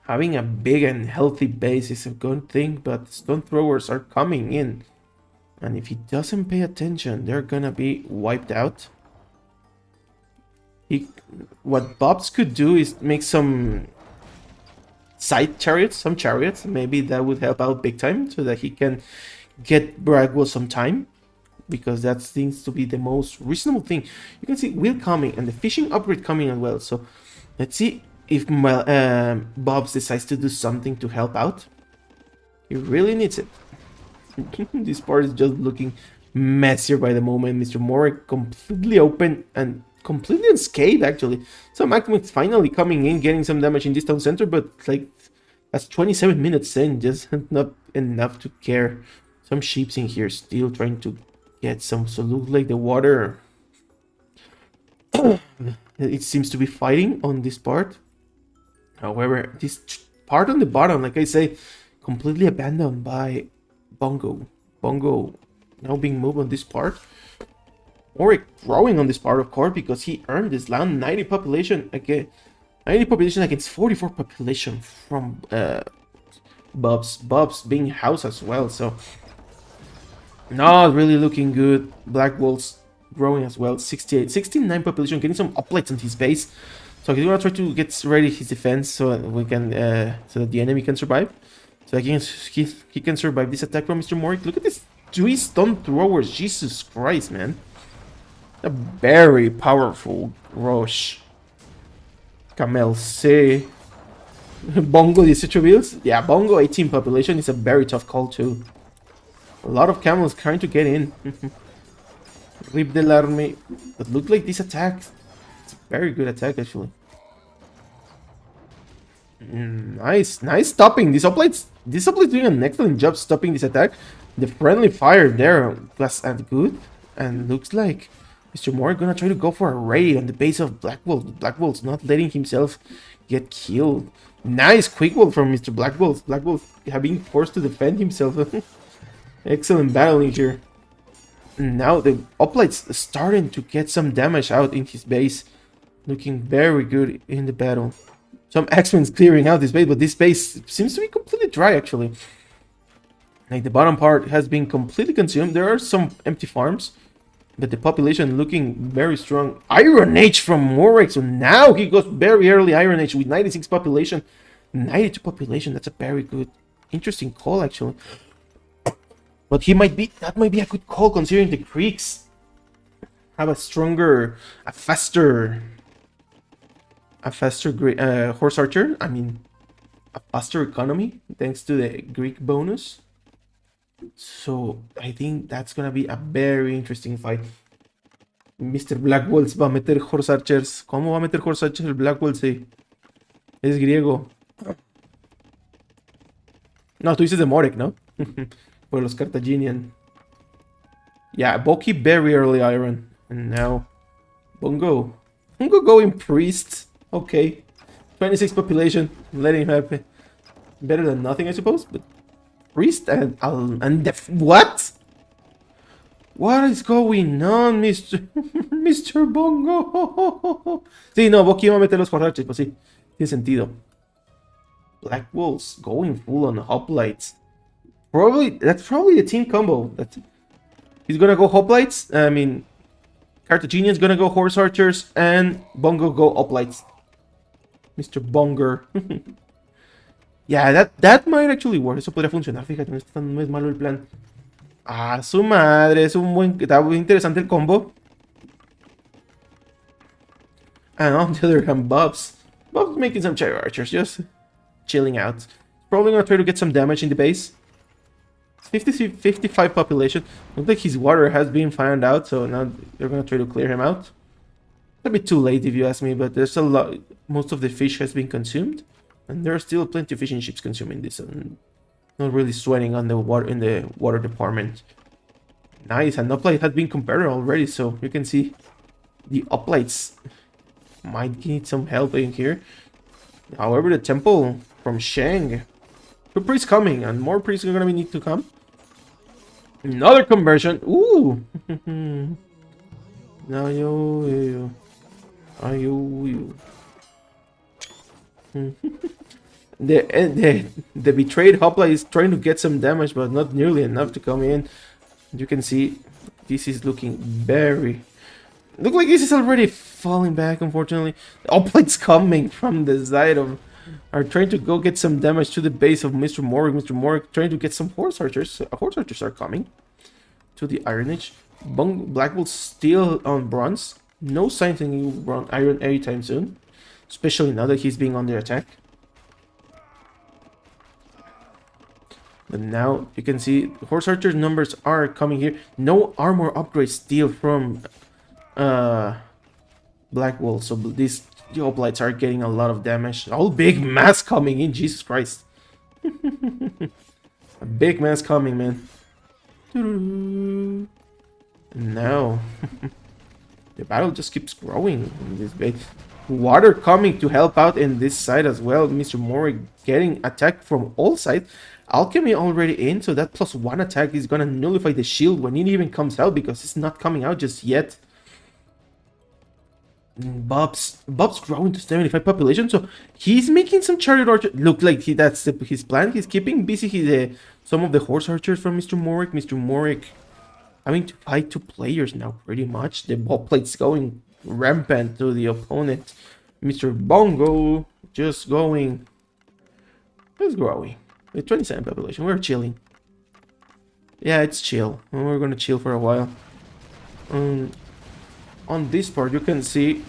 Having a big and healthy base is a good thing, but Stone Throwers are coming in. And if he doesn't pay attention, they're gonna be wiped out. What Bubzzz could do is make some side chariots, some chariots. Maybe that would help out big time, so that he can get Blackwoltz some time, because that seems to be the most reasonable thing. You can see wheel coming and the fishing upgrade coming as well. So let's see if Bubzzz decides to do something to help out. He really needs it. This part is just looking messier by the moment. MrMorec completely open and completely unscathed, actually. Some Acmix finally coming in, getting some damage in this town center, but like that's 27 minutes in, just not enough to care. Some sheeps in here still trying to get some, so look like the water it seems to be fighting on this part. However, this part on the bottom, like I say, completely abandoned by Bongo now being moved on this part. Morec growing on this part, of course, because he earned this land. 90 population again, 90 population against 44 population from Bubzzz being house as well, so not really looking good. Blackwoltz growing as well, 69 population, getting some uplights on his base, so he's gonna try to get ready his defense, so that we can so that the enemy can survive, so he can survive this attack from MrMorec. Look at this 3 Stone Throwers, Jesus Christ, man. A very powerful rush. Camel C. Bongo 18 builds. Yeah, Bongo 18 population is a very tough call too. A lot of camels trying to get in. Rip del army. But look like this attack. It's a very good attack actually. Nice stopping. This hoplites doing an excellent job stopping this attack. The friendly fire there was good, and looks like MrMorec gonna try to go for a raid on the base of Blackwoltz. Blackwoltz not letting himself get killed. Nice quick wall from Mr. Blackwoltz. Blackwoltz having forced to defend himself. Excellent battling here. Now the hoplites starting to get some damage out in his base. Looking very good in the battle. Some X-Men's clearing out this base, but this base seems to be completely dry actually. Like the bottom part has been completely consumed. There are some empty farms, but the population looking very strong. Iron Age from Morec, so now he goes very early Iron Age with 96 population, 92 population. That's a very good, interesting call actually. But that might be a good call considering the creeks have a stronger, a faster horse archer. I mean, a faster economy thanks to the Greek bonus. So I think that's gonna be a very interesting fight. Mr. Blackwoltz va a meter horse archers. ¿Cómo va a meter horse archers el Blackwoltz? Sí. Es griego. No, tú dices de MrMorec, ¿no? Por los Carthaginian. Yeah, Boki very early iron. And now Bongo. Bongo going priest. Okay. 26 population. Let him have it. Better than nothing, I suppose. But priest and what? What is going on, Mr. Mr. Bongo? Sí, no, Boki iba a meter los Horrachis, pues sí. Tiene sentido. Blackwoltz going full on hoplites. That's probably a team combo. He's gonna go hoplites. I mean, Carthaginian's gonna go horse archers and Bongo go hoplites. Mr. Bonger. Yeah, that might actually work. Eso podría funcionar. Fíjate, no es malo el plan. Ah, su madre, es un buen... Está muy interesante el combo. And on the other hand, Bubzzz making some cherry archers, just chilling out. Probably gonna try to get some damage in the base. 55 population. Looks like his water has been found out, so now they're gonna try to clear him out. It's a bit too late if you ask me, but there's a lot... Most of the fish has been consumed. And there are still plenty of fishing ships consuming this, and not really sweating on the water in the water department. Nice, and uplight has been compared already, so you can see the uplights might need some help in here. However, the temple from Shang, 2 priests coming, and more priests are gonna need to come. Another conversion. Ooh. Now you. The betrayed Hopla is trying to get some damage, but not nearly enough to come in. You can see this is looking very... Look like this is already falling back, unfortunately. Hoplites coming from the side of... Are trying to go get some damage to the base of MrMorec. MrMorec trying to get some horse archers. Horse archers are coming to the Ironage. Blackwoltz still on bronze. No signs of new iron anytime soon. Especially now that he's being under attack. But now you can see horse archers numbers are coming here. No armor upgrades still from Blackwoltz, so these hoplites are getting a lot of damage. All big mass coming in, Jesus Christ. A big mass coming, man. And now the battle just keeps growing in this base. Water coming to help out in this side as well. MrMorec getting attacked from all sides. Alchemy already in, so that +1 attack is gonna nullify the shield when it even comes out, because it's not coming out just yet. Bubzzz growing to 75 population, so he's making some chariot archer. Look like that's his plan. He's keeping busy some of the horse archers from MrMorec. MrMorec having to fight 2 players now, pretty much. The ball plate's going rampant to the opponent. Mr. Bongo just growing. With 27 population, we're chilling. Yeah, it's chill. We're gonna chill for a while. On this part, you can see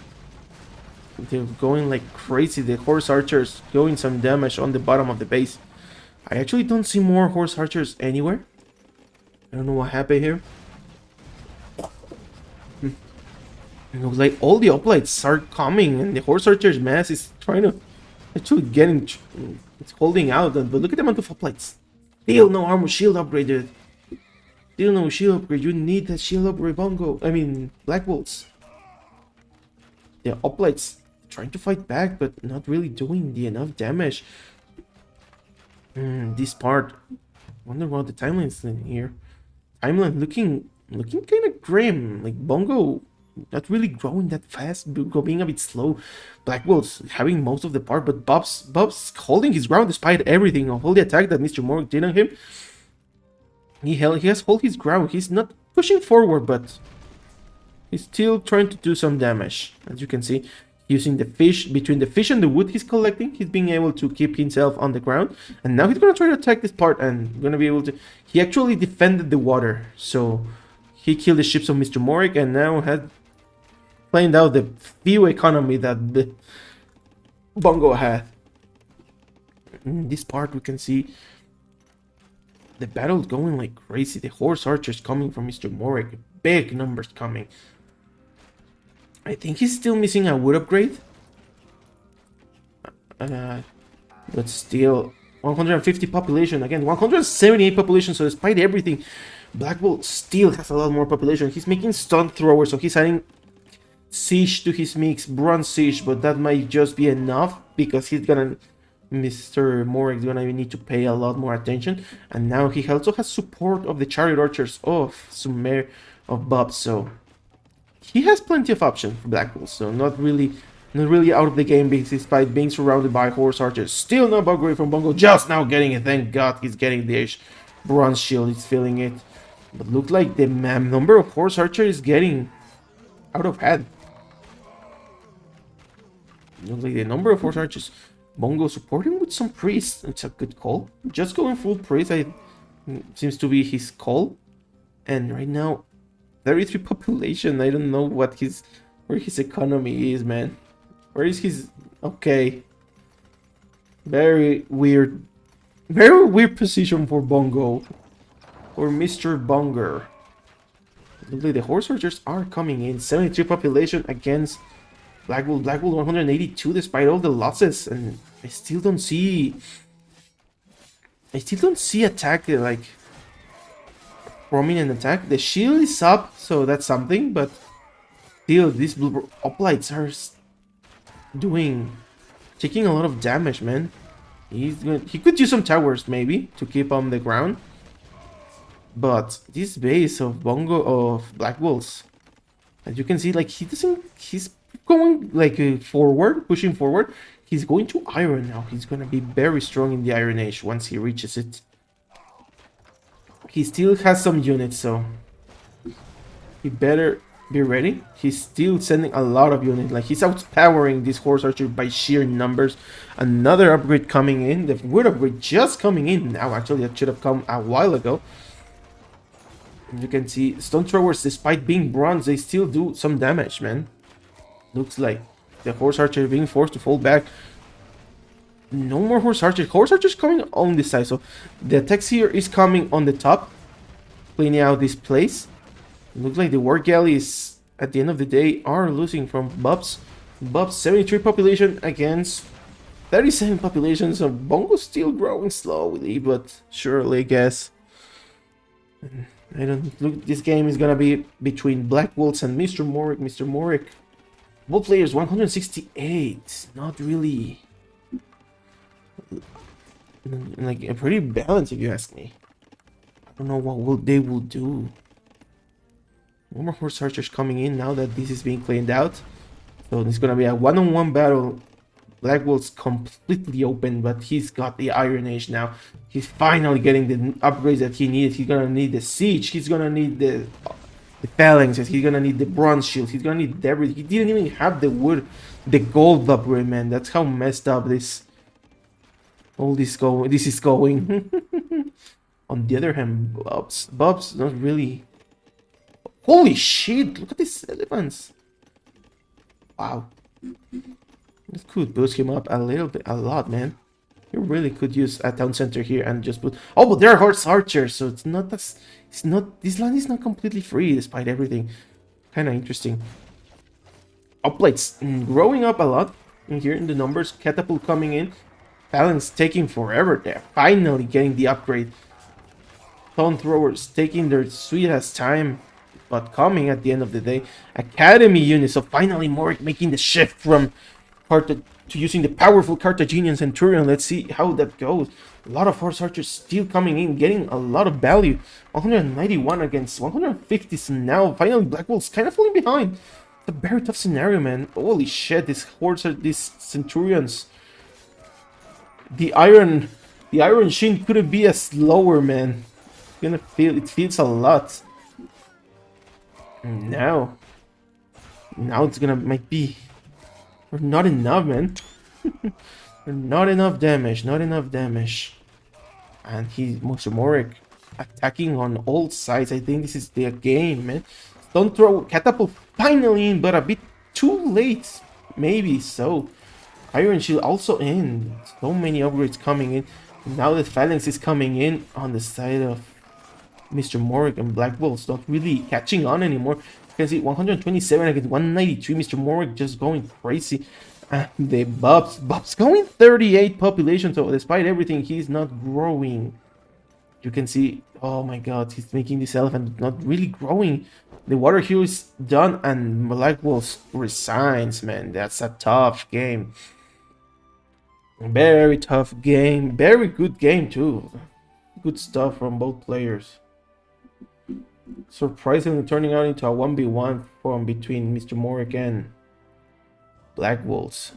they're going like crazy. The horse archers doing some damage on the bottom of the base. I actually don't see more horse archers anywhere. I don't know what happened here. It looks like all the hoplites are coming, and the horse archers mass is trying to actually getting. It's holding out, but look at the amount of hoplites. Still no armor shield upgraded. Still no shield upgrade. You need that shield upgrade, Bongo. I mean, Blackwoltz. The hoplites trying to fight back, but not really doing enough damage. This part. Wonder what the timeline's in here. Timeline looking kind of grim. Like Bongo not really growing that fast, being a bit slow. Blackwoltz having most of the part, but Bubzzz holding his ground despite everything of all the attack that MrMorec did on him. He has held his ground. He's not pushing forward, but he's still trying to do some damage. As you can see, using the fish, between the fish and the wood he's collecting, he's being able to keep himself on the ground. And now he's gonna try to attack this part and gonna be able to... He actually defended the water, so he killed the ships of MrMorec and now had planned out the few economy that the Bongo had. In this part we can see the battle's going like crazy. The horse archers coming from MrMorec, big numbers coming. I think he's still missing a wood upgrade, but still 150 population. Again, 178 population. So despite everything, Blackwoltz still has a lot more population. He's making stun throwers, so he's adding siege to his mix, bronze siege, but that might just be enough because he's gonna, MrMorec is gonna need to pay a lot more attention. And now he also has support of the chariot archers of Bubzzz, so he has plenty of options for Blackwoltz. So not really out of the game despite being surrounded by horse archers. Still no upgrade from Bongo, just now getting it. Thank God he's getting the bronze shield, he's feeling it. But look like the number of horse archers is getting out of hand. Looks like the number of horse archers. Bongo supporting with some priests. It's a good call. Just going full priest seems to be his call. And right now, 33 population. I don't know where his economy is, man. Where is his... Okay. Very weird position for Bongo. Or Mr. Bonger. Looks like the horse archers are coming in. 73 population against Blackwoltz 182 despite all the losses, and I still don't see attack like prominent attack. The shield is up, so that's something, but still these blue uplights are taking a lot of damage, man. He could use some towers maybe to keep on the ground, but this base of Blackwoltz, as you can see, like he's going like pushing forward. He's going to Iron now. He's gonna be very strong in the Iron Age once he reaches it. He still has some units, so he better be ready. He's still sending a lot of units. Like he's outpowering this horse archer by sheer numbers. Another upgrade coming in. The wood upgrade just coming in now. Actually, that should have come a while ago. You can see stone throwers, despite being bronze, they still do some damage, man. Looks like the horse archer being forced to fall back. No more horse archers. Horse archers coming on this side. So the attacks here is coming on the top, cleaning out this place. Looks like the war galleys at the end of the day are losing from Bubzzz. Bubzzz 73 population against 37 population. So Bongo's still growing slowly, but surely, I guess. I don't look. This game is gonna be between Blackwoltz and MrMorec. MrMorec. Both players 168. Not really like a pretty balanced, if you ask me. I don't know what they will do. One more horse archers coming in now that this is being cleaned out. So it's gonna be a one-on-one battle. Blackwoltz completely open, but he's got the Iron Age now. He's finally getting the upgrades that he needs. He's gonna need the siege. He's gonna need the phalanxes. He's gonna need the bronze shield. He's gonna need everything. He didn't even have the wood, the gold upgrade, man. That's how messed up this is going. On the other hand, Bubzzz not really. Holy shit! Look at these elephants. Wow. This could boost him up a lot, man. You really could use a town center here and just put. Oh, but there are horse archers, so it's not. This land is not completely free despite everything. Kind of interesting. Uplights growing up a lot in here in the numbers. Catapult coming in. Phalanx taking forever. They're finally getting the upgrade. Stone throwers taking their sweet ass time, but coming at the end of the day. Academy units. So finally, Morec making the shift from to using the powerful Carthaginian Centurion. Let's see how that goes. A lot of horse archers still coming in, getting a lot of value. 191 against 150. So now finally Blackwoltz kind of falling behind. It's a very tough scenario, man. Holy shit, these Centurions. The iron shin couldn't be as slower, man. It feels a lot. And now it's might be. Not enough, man. Not enough damage. And MrMorec attacking on all sides. I think this is their game, man. Don't throw catapult finally in, but a bit too late. Maybe so. Iron Shield also in. So many upgrades coming in. Now the Phalanx is coming in on the side of MrMorec, and Blackwoltz not really catching on anymore. You can see 127 against 193. MrMorec just going crazy. The Bubzzz going 38 population, so despite everything, he's not growing. You can see, oh my god, he's making this elephant not really growing. The water here is done, and Blackwoltz resigns, man. That's a tough game. Very tough game. Very good game, too. Good stuff from both players. Surprisingly turning out into a 1v1 from between MrMorec and Blackwoltz.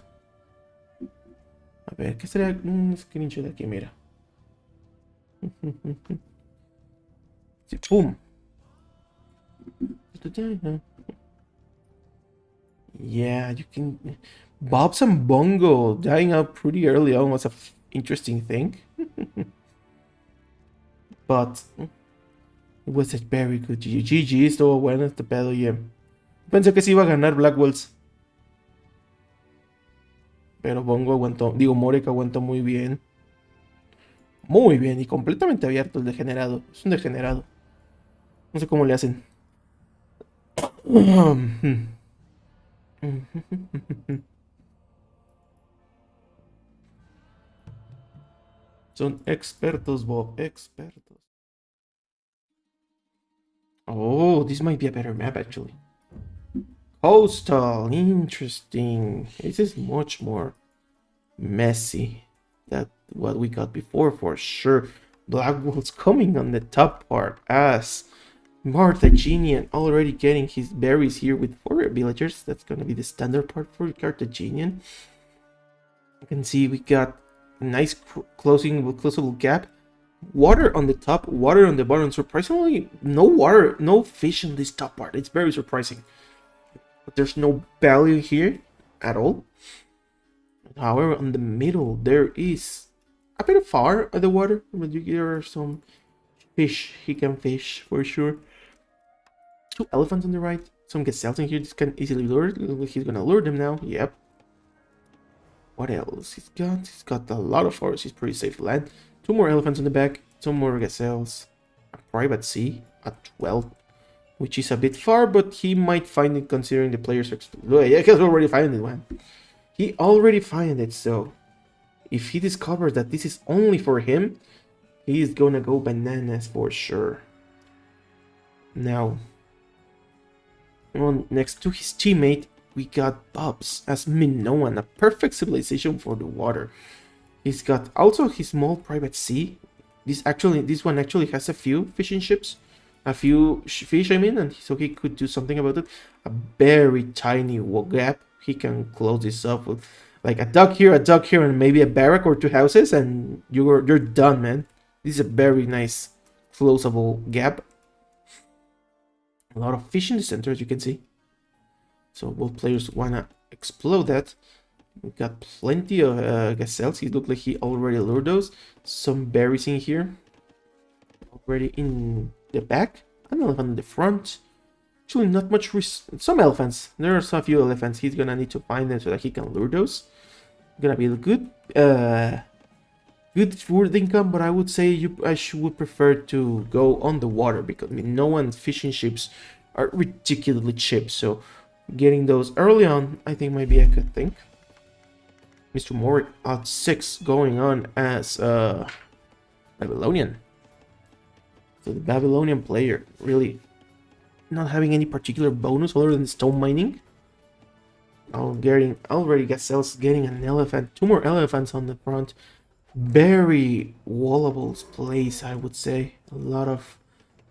A ver, ¿qué sería un screenshot de aquí? Mira. Sí, boom. Yeah, you can. Bubzzz and Bongo dying out pretty early on was a interesting thing. But it was a very good GG. GG, estuvo bueno este pedo, yeah. Pensé que se iba a ganar Blackwoltz. Pero Bongo aguantó, digo, Morec aguantó muy bien. Muy bien, y completamente abierto el degenerado. Es un degenerado. No sé cómo le hacen. Son expertos, Bob. Expertos. Oh, this might be a better map, actually. Coastal. Interesting. This is much more messy than what we got before, for sure. Blackwoltz coming on the top part as Carthaginian already getting his berries here with 4 villagers. That's gonna be the standard part for Carthaginian. You can see we got a nice closable gap. Water on the top, water on the bottom. Surprisingly, no water, no fish in this top part. It's very surprising. But there's no value here at all. However, on the middle, there is a bit of far at the water, but there are some fish. He can fish for sure. 2 elephants on the right. Some gazelles in here. This can easily lure. He's gonna lure them now. Yep. What else he's got? He's got a lot of forests. He's pretty safe to land. 2 more elephants on the back. 2 more gazelles. A private sea at 12, which is a bit far, but he might find it considering the players are. Oh, yeah, he's already found it, man. He already found it, so if he discovers that this is only for him, he's gonna go bananas for sure. Now, next to his teammate, we got Bubzzz as Minoan, a perfect civilization for the water. He's got also his small private sea. This one actually has a few fishing ships, a few fish, I mean, and so he could do something about it. A very tiny gap. He can close this up with like a dock here, and maybe a barrack or 2 houses, and you're done, man. This is a very nice closable gap. A lot of fish in the center, as you can see. So both players wanna explode that. We got plenty of gazelles. He looked like he already lured those. Some berries in here. Already in the back. An elephant in the front. Actually, not much some elephants. There are a few elephants. He's gonna need to find them so that he can lure those. Gonna be a good food income, but I would say I would prefer to go on the water because no one's fishing ships are ridiculously cheap. So getting those early on, I think might be a good thing. MrMorec at 6 going on as Babylonian. So the Babylonian player really not having any particular bonus other than stone mining. Already gazelles getting an elephant. 2 more elephants on the front. Very wallable place, I would say. A lot of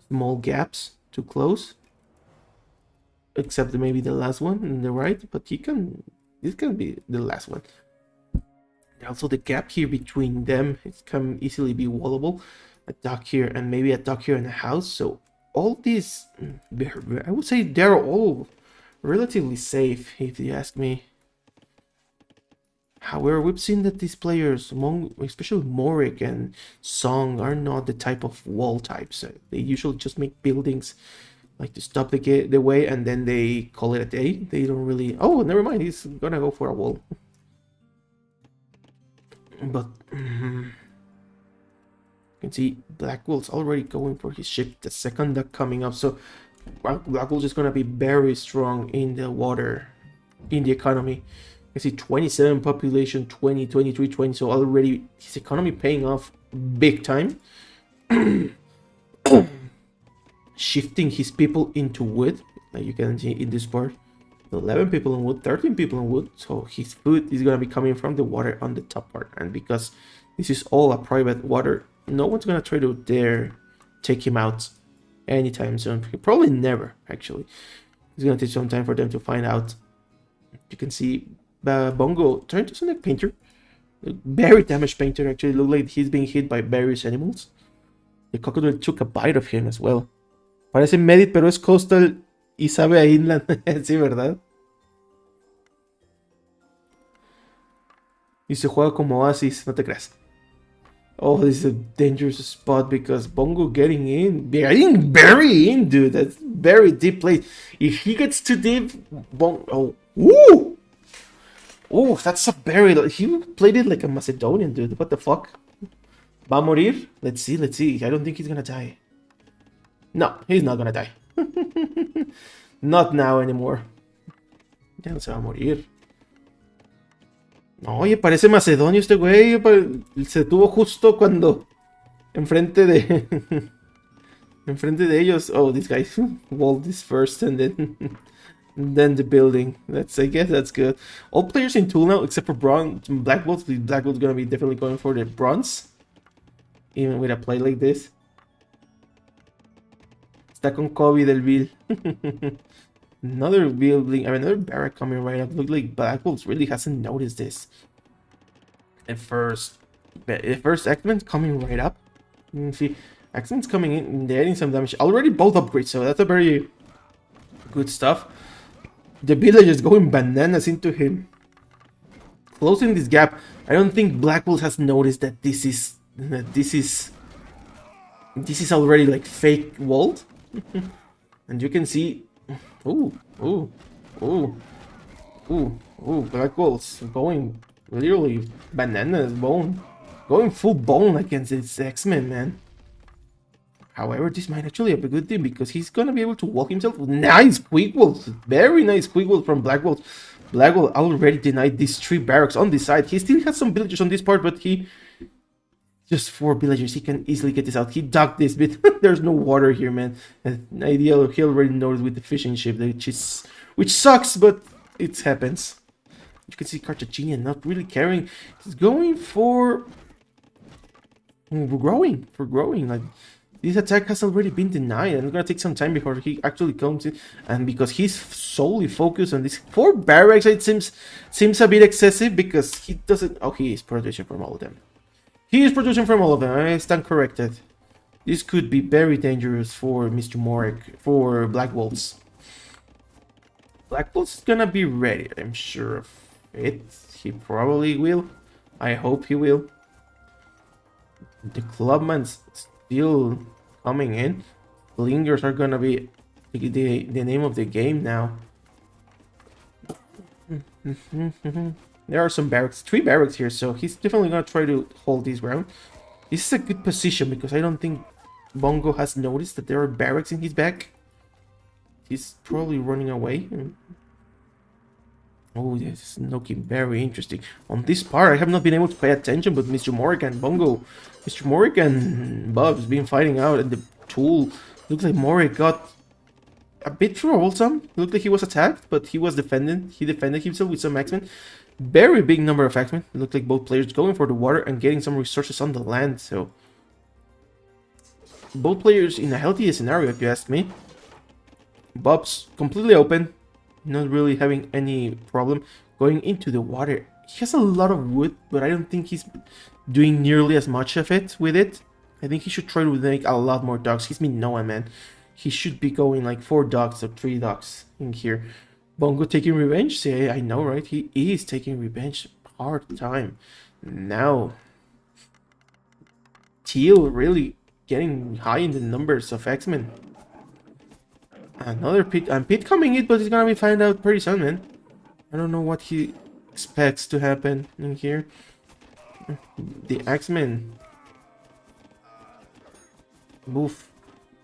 small gaps to close. Except maybe the last one on the right, but this can be the last one. Also the gap here between them, it can easily be wallable. A dock here and maybe a dock here and a house. So all these, I would say they're all relatively safe, if you ask me. However, we've seen that these players, especially Morec and Song, are not the type of wall types. They usually just make buildings like to stop the way, and then they call it a day. They don't really. Oh, never mind. He's gonna go for a wall. But you can see Blackwoltz already going for his ship. The second duck coming up, so Blackwoltz is gonna be very strong in the water, in the economy. You see 27 population, 20, 23, 20. So already his economy paying off big time. Shifting his people into wood, like you can see in this part. 11 people in wood, 13 people in wood. So his food is gonna be coming from the water on the top part. And because this is all a private water, no one's gonna try to dare take him out anytime soon. Probably never, actually. It's gonna take some time for them to find out. You can see Bongo trying to select painter. Very damaged painter, actually. Look like he's being hit by various animals. The crocodile took a bite of him as well. Parece Medit, pero es coastal y sabe a inland. Sí, ¿verdad? Y se juega como Oasis, no te creas. Oh, this is a dangerous spot because Bongo getting in. Getting very in, dude. That's very deep place. If he gets too deep, Bongo... Oh, woo! Oh, that's a very... He played it like a Macedonian, dude. What the fuck? Va a morir? Let's see, let's see. I don't think he's gonna die. No, he's not gonna die. Not now anymore. Ya no se va a morir. No, oye, parece macedonio este güey. Se tuvo justo cuando... Enfrente de... enfrente de ellos. Oh, this guy walled this first and then... then the building. I guess that's good. All players in tool now except for bronze. Blackwoltz. Blackwoltz gonna be definitely going for the bronze. Even with a play like this. Está con Kobe del Bill. Another building, another barrack coming right up. Look like Blackwoltz really hasn't noticed this. The first X-Men coming right up. You can see X-Men's coming in and they're adding some damage. Already both upgrades, so that's a very good stuff. The village is going bananas into him. Closing this gap. I don't think Blackwoltz has noticed that this is already like fake walled. And you can see Blackwoltz going literally bananas, going full bone against this X-Men, man. However, this might actually be a good thing because he's gonna be able to walk himself. Nice quick walls, very nice quick walls from Blackwoltz. Blackwoltz already denied these 3 barracks on this side. He still has some villagers on this part, but he just 4 villagers. He can easily get this out. He dug this bit. There's no water here, man. An ideal. He already knows with the fishing ship, which sucks, but it happens. You can see Cartagena not really caring. He's going for growing. Like this attack has already been denied, and it's gonna take some time before he actually comes in. And because he's solely focused on these 4 barracks, it seems a bit excessive because he doesn't. Oh, he is producing from all of them. He is producing from all of them. I stand corrected. This could be very dangerous for MrMorec, for Blackwoltz. Blackwoltz is gonna be ready, I'm sure of it. He probably will. I hope he will. The clubman's still coming in. Lingers are gonna be the name of the game now. There are some barracks, 3 barracks here, so he's definitely gonna try to hold this ground. This is a good position because I don't think Bongo has noticed that there are barracks in his back. He's probably running away. Oh, this is looking very interesting. On this part, I have not been able to pay attention, but MrMorec and Bubzzz been fighting out, and the tool looks like Morec got a bit troublesome. Looked like he was attacked, but he was defending. He defended himself with some X-Men. Very big number of X-Men. It looked like both players going for the water and getting some resources on the land. So both players in a healthy scenario, if you ask me. Bubzzz completely open, not really having any problem going into the water. He has a lot of wood, but I don't think he's doing nearly as much of it with it. I think he should try to make a lot more docks. He's been Noah, man. He should be going like 4 docks or 3 docks in here. Bongo taking revenge? See, I know, right? He is taking revenge. Hard time. Now, Teal really getting high in the numbers of X-Men. Another Pit, and Pit coming in, but he's gonna be find out pretty soon, man. I don't know what he expects to happen in here. The X-Men. Oof.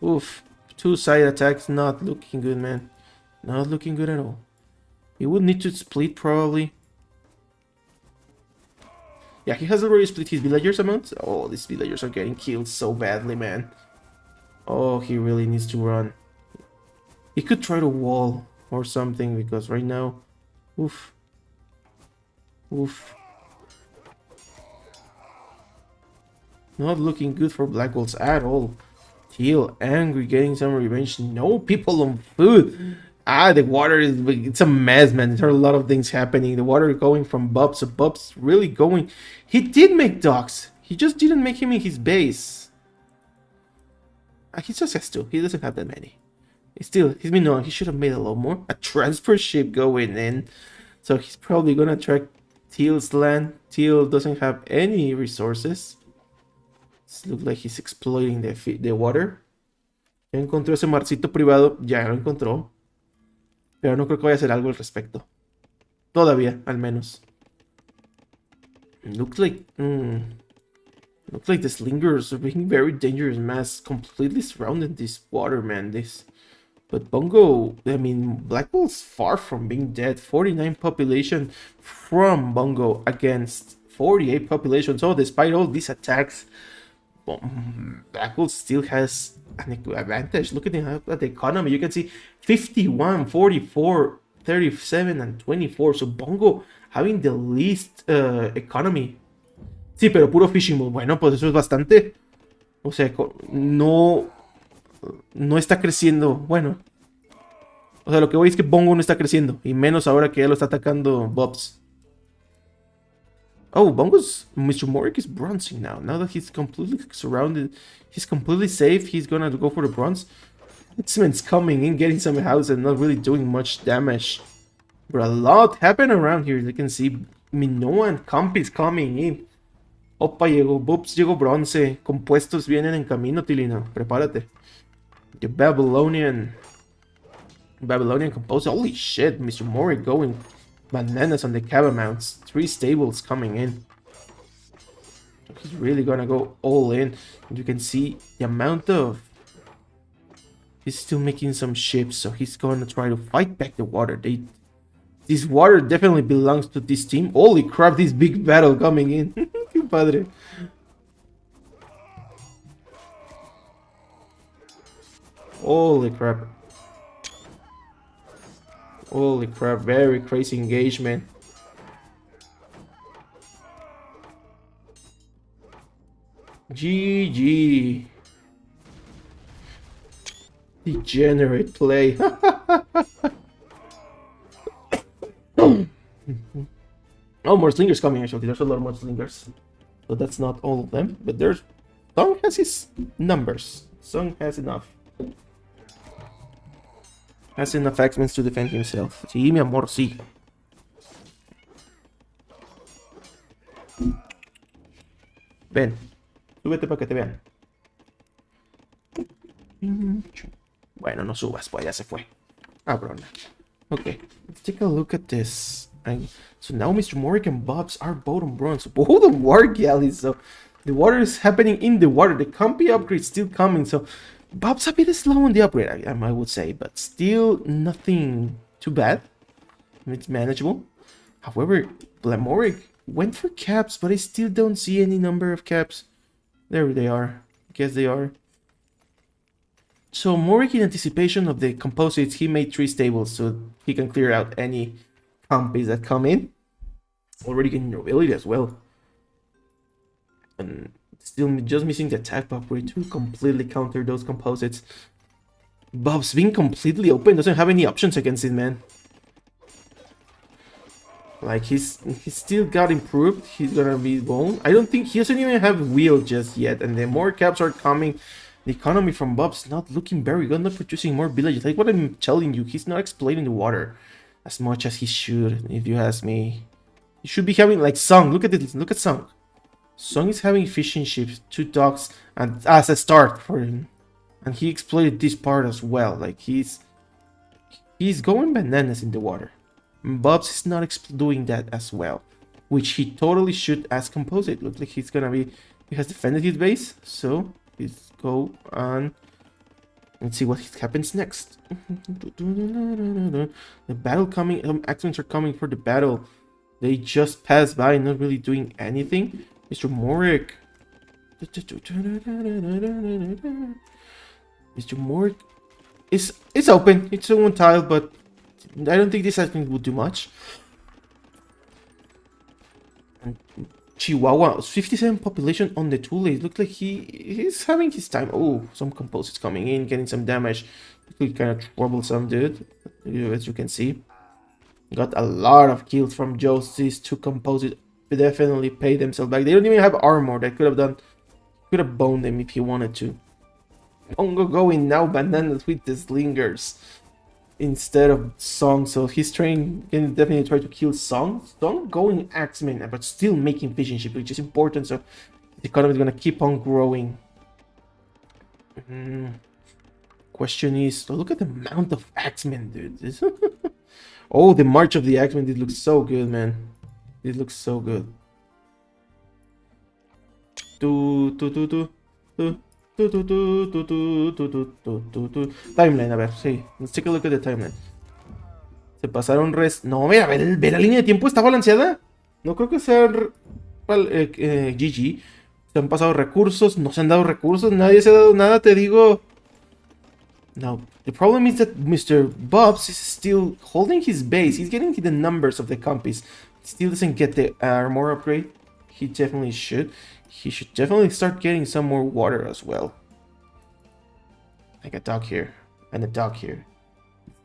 Oof. 2 side attacks, not looking good, man. Not looking good at all. He would need to split, probably. Yeah, he has already split his villagers amount. Oh, these villagers are getting killed so badly, man. Oh, he really needs to run. He could try to wall or something, because right now... Oof. Oof. Not looking good for Blackwoltz at all. Teal, angry, getting some revenge. No people on food. Ah, the water is... It's a mess, man. There are a lot of things happening. The water going from Bubzzz. So Bubzzz really going... He did make docks. He just didn't make him in his base. He just has to. He doesn't have that many. Still, he's been known. He should have made a lot more. A transfer ship going in. So he's probably gonna track Teal's land. Teal doesn't have any resources. It looks like he's exploiting the water. Ya encontró ese marcito privado. Ya lo encontró. Pero no creo que vaya a hacer algo al respecto. Todavía, al menos. Looks like... Looks like the slingers are being very dangerous mass. Completely surrounding this water, man. But Bongo... I mean, Blackwoltz far from being dead. 49 population from Bongo against 48 population. So despite all these attacks... Blackwoltz still has an advantage. Look at the economy. You can see 51, 44, 37, and 24. So Bongo having the least economy. Sí, pero puro fishing mode. Bueno, pues eso es bastante. O sea, no está creciendo. Bueno. O sea, lo que voy es que Bongo no está creciendo. Y menos ahora que ya lo está atacando Bubzzz. Oh, MrMorec is bronzing now. Now that he's completely surrounded, he's completely safe. He's gonna go for the bronze. This man's coming in, getting some houses, and not really doing much damage. But a lot happened around here. You can see Minoa and Campis coming in. Opa, llegó Bubzzz, llegó bronce. Compuestos vienen en camino, Tilino. Prepárate. The Babylonian composer. Holy shit, MrMorec going bananas on the cab mounts. 3 stables coming in. He's really gonna go all in. And you can see the amount of... He's still making some ships, so he's gonna try to fight back the water. This water definitely belongs to this team. Holy crap, this big battle coming in. Qué padre. Holy crap. Holy crap, very crazy engagement. GG. Degenerate play. Oh, more slingers coming actually. There's a lot more slingers. So that's not all of them. But there's... Song has his numbers. Song has enough. Has enough X-Men to defend himself. Sí, mi amor, sí. Ven. Súbete para que te vean. Bueno, no subas, pues ya se fue. Cabrona. Okay, let's take a look at this. So now MrMorec and Bubzzz are bottom bronze. Both of war galleys, so the water is happening in the water. The compy upgrade still coming, so Bubzzz a bit slow on the upgrade, I would say, but still nothing too bad. It's manageable. However, MrMorec went for caps, but I still don't see any number of caps. There they are. I guess they are. So Morec, in anticipation of the composites, he made 3 stables so he can clear out any compys that come in. Already getting nobility as well. And still just missing the attack upgrade to completely counter those composites. Bubzzz being completely open, doesn't have any options against it, man. Like, he's still got improved. He's gonna be bone. I don't think he doesn't even have wheel just yet. And the more caps are coming. The economy from Bubzzz not looking very good, not producing more villages. Like what I'm telling you, he's not exploiting the water as much as he should, if you ask me. He should be having like Song. Look at it. Look at Song. Song is having fishing ships, 2 docks, and as a start for him. And he exploited this part as well. Like he's going bananas in the water. Bubzzz is not doing that as well, which he totally should as composite. Looks like he's gonna be. He has defended his base, so. Let's go on and see what happens next. The battle coming, X-Men are coming for the battle. They just passed by, not really doing anything. MrMorec. MrMorec it's open. It's a one tile, but I don't think this item would do much. And Chihuahua, 57 population on the tool. It looks like he's having his time. Oh, some composites coming in, getting some damage. It kind of troublesome, dude. As you can see, got a lot of kills from just these two composites. Definitely pay themselves back. They don't even have armor. That could have boned them if he wanted to. Bongo going now bananas with the slingers instead of Song, so his train can definitely try to kill Song. Song going Axeman, but still making fishing ship, which is important, so the economy is gonna keep on growing. Question is, look at the amount of Axemen, dude. Oh, the march of the Axemen, this looks so good, man. This looks so good. Timeline, a ver, sí. Let's take a look at the timeline. Se pasaron No, mira, ve la línea de tiempo, está balanceada. No creo que sea GG. Se han pasado recursos, no se han dado recursos, nadie se ha dado nada, te digo. Now, the problem is that Mr. Bubzzz is still holding his base. He's getting the numbers of the compies. Still doesn't get the armor upgrade. He definitely should. He should definitely start getting some more water as well. Like a dog here. And a dog here.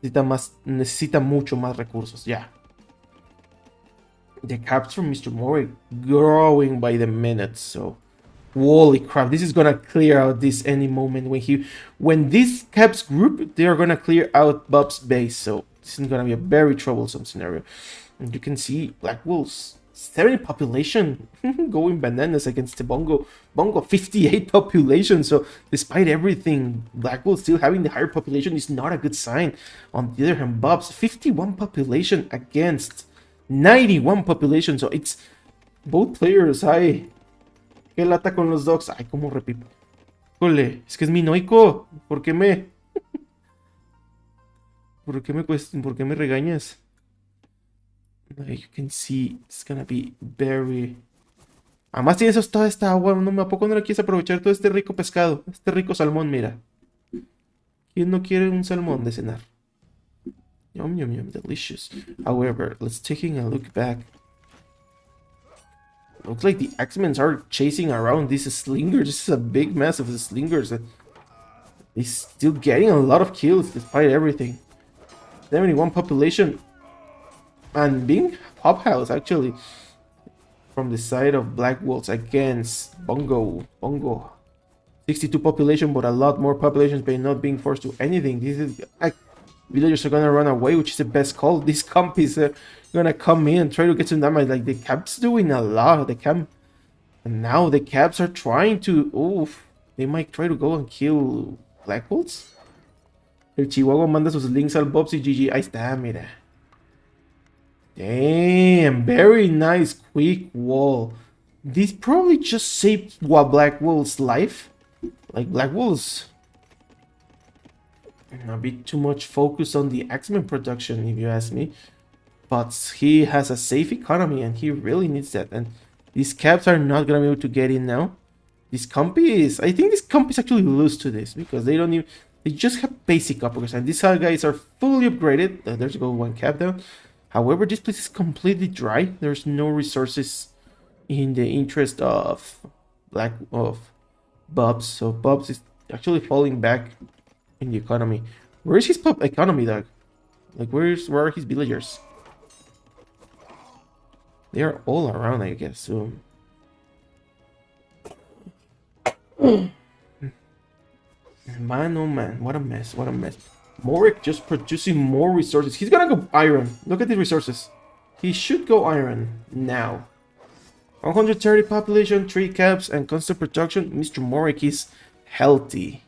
Necesita mucho más recursos. Yeah. The caps from MrMorec growing by the minute. So, holy crap. This is gonna clear out this any moment. When these caps group, they are gonna clear out Bubzz's base. So, this is gonna be a very troublesome scenario. And you can see Blackwoltz 70 population going bananas against the Bongo. Bongo 58 population. So despite everything, Blackwoltz still having the higher population is not a good sign. On the other hand, Bubzzz 51 population against 91 population. So it's both players. Ay, qué lata con los dogs. Ay, cómo repito. Híjole, es que es minoico. ¿Por qué me regañas? You can see it's gonna be very... Además tienes toda esta agua. ¿A poco no le quieres aprovechar todo este rico pescado? Este rico salmón, mira. ¿Quién no quiere un salmón de cenar? Yum, yum, yum, delicious. However, let's taking a look back. Looks like the X-Men are chasing around these slingers. This is a big mess of the slingers. He's still getting a lot of kills despite everything. 71 population. And being Pop House actually from the side of Blackwoltz against Bongo. 62 population, but a lot more populations by not being forced to anything. This is villagers are gonna run away, which is the best call. These compies are gonna come in and try to get some damage. Like the Caps doing a lot of the camp, and now the Caps are trying to. Oof, they might try to go and kill Blackwoltz. El Chihuahua manda sus links al Bubzzz y GG. Ahí está, mira. Damn, very nice quick wall. This probably just saved Blackwoltz's life. Like Blackwoltz a bit too much focus on the X-Men production, if you ask me. But he has a safe economy and he really needs that. And these Caps are not gonna be able to get in now. These compies, I think these compies actually lose to this because they don't even, they just have basic upgrades and these guys are fully upgraded. There's go one Cap down. However, this place is completely dry. There's no resources in the interest of Bubzzz. So Bubzzz is actually falling back in the economy. Where is his economy, dog? Like where are his villagers? They are all around, I guess. So man, oh man, what a mess! What a mess. Morec just producing more resources. He's gonna go iron. Look at the resources. He should go iron now. 130 population, 3 caps, and constant production. MrMorec is healthy.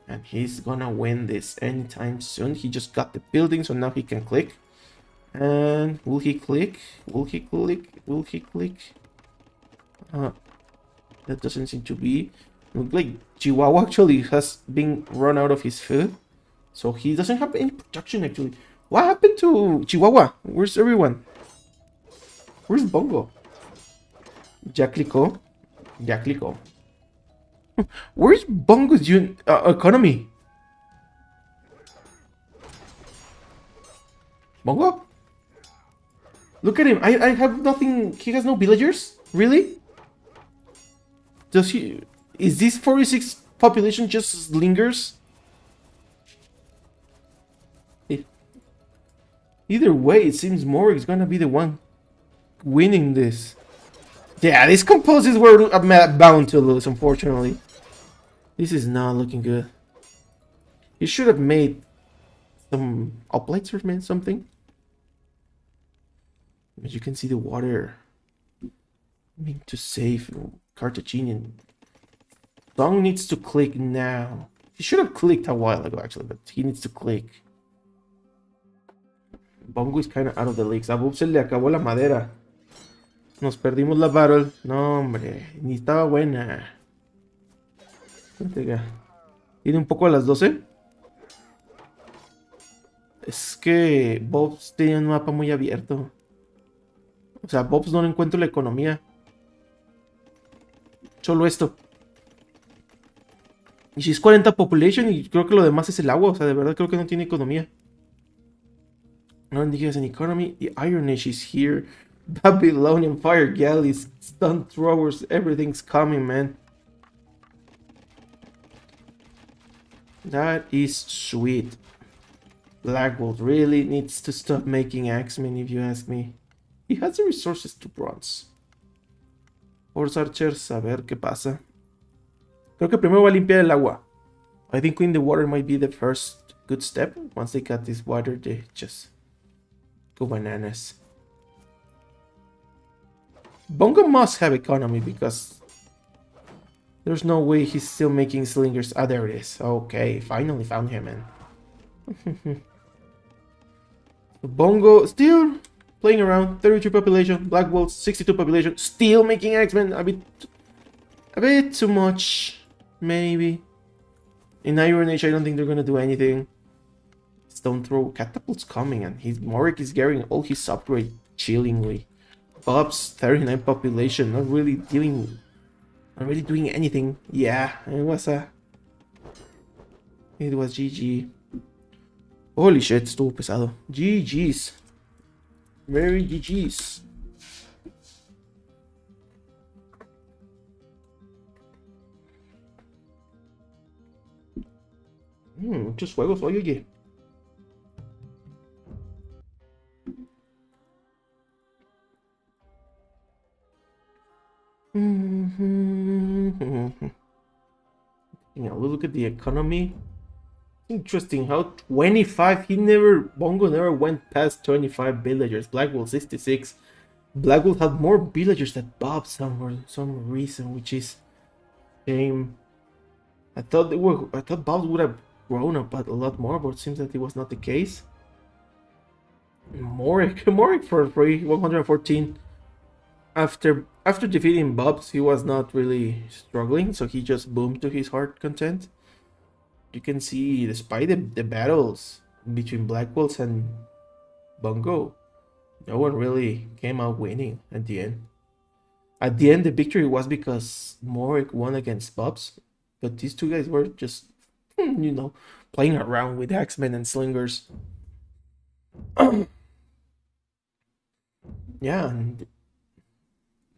And he's gonna win this anytime soon. He just got the building, so now he can click. And will he click? Will he click? Will he click? That doesn't seem to be. Look like Chihuahua actually has been run out of his food. So he doesn't have any production actually. What happened to Chihuahua? Where's everyone? Where's Bongo? Ya clicó. Ya clicó. Where's Bongo's economy? Bongo? Look at him. I have nothing. He has no villagers? Really? Does he... Is this 46 population just lingers? Either way, it seems MrMorec is gonna be the one winning this. Yeah, these composers were bound to lose, unfortunately. This is not looking good. He should have made some uplights or made something. As you can see, the water. I mean, to save Carthaginian. Dong needs to click now. He should have clicked a while ago, actually, but he needs to click. Bongo is kind of out of the league. A Bubzzz se le acabó la madera. Nos perdimos la battle. No, hombre. Ni estaba buena. Tiene un poco a las 12. Es que Bubzzz tiene un mapa muy abierto. O sea, Bubzzz no le encuentro la economía. Solo esto. Y si es 40 population y creo que lo demás es el agua. O sea, de verdad creo que no tiene economía. No indicates an economy. The Iron Age is here. Babylonian fire galleys, stun throwers, everything's coming, man. That is sweet. Blackwoltz really needs to stop making axemen, if you ask me. He has the resources to bronze. Horse archers, a ver qué pasa. Creo que primero va a limpiar el agua. I think clean the water might be the first good step. Once they got this water, they just go bananas. Bongo must have economy because there's no way he's still making slingers. Ah, there it is. Okay, finally found him, man. Bongo still playing around. 32 population. Blackwoltz 62 population. Still making X-Men. A bit too much, maybe. In Iron Age, I don't think they're gonna do anything. Stone throw catapults coming, and MrMorec is getting all his upgrade chillingly. Bubzzz 39 population, not really doing anything. Yeah, it was GG. Holy shit, estuvo pesado. GG's. Very GG's. Muchos juegos hoy, oye. Look at the economy. Interesting how 25. Bongo never went past 25 villagers. Blackwoltz 66. Blackwoltz had more villagers than Bubzzz for some reason, which is shame. I thought Bubzzz would have grown up a lot more, but it seems that it was not the case. MrMorec for free, 114. After defeating Bubzzz, he was not really struggling, so he just boomed to his heart content. You can see, despite the battles between Blackwoltz and Bongo, no one really came out winning at the end. At the end, the victory was because MrMorec won against Bubzzz, but these two guys were just, playing around with axemen and slingers. Yeah, and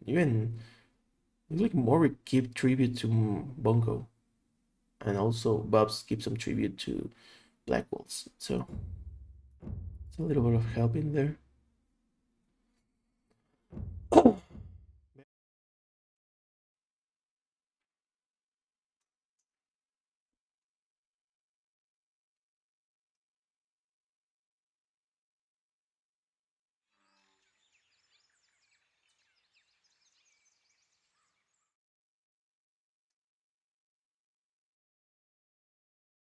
even like MrMorec keep tribute to Bongo, and also Bubzzz keep some tribute to Blackwoltz, so it's a little bit of help in there.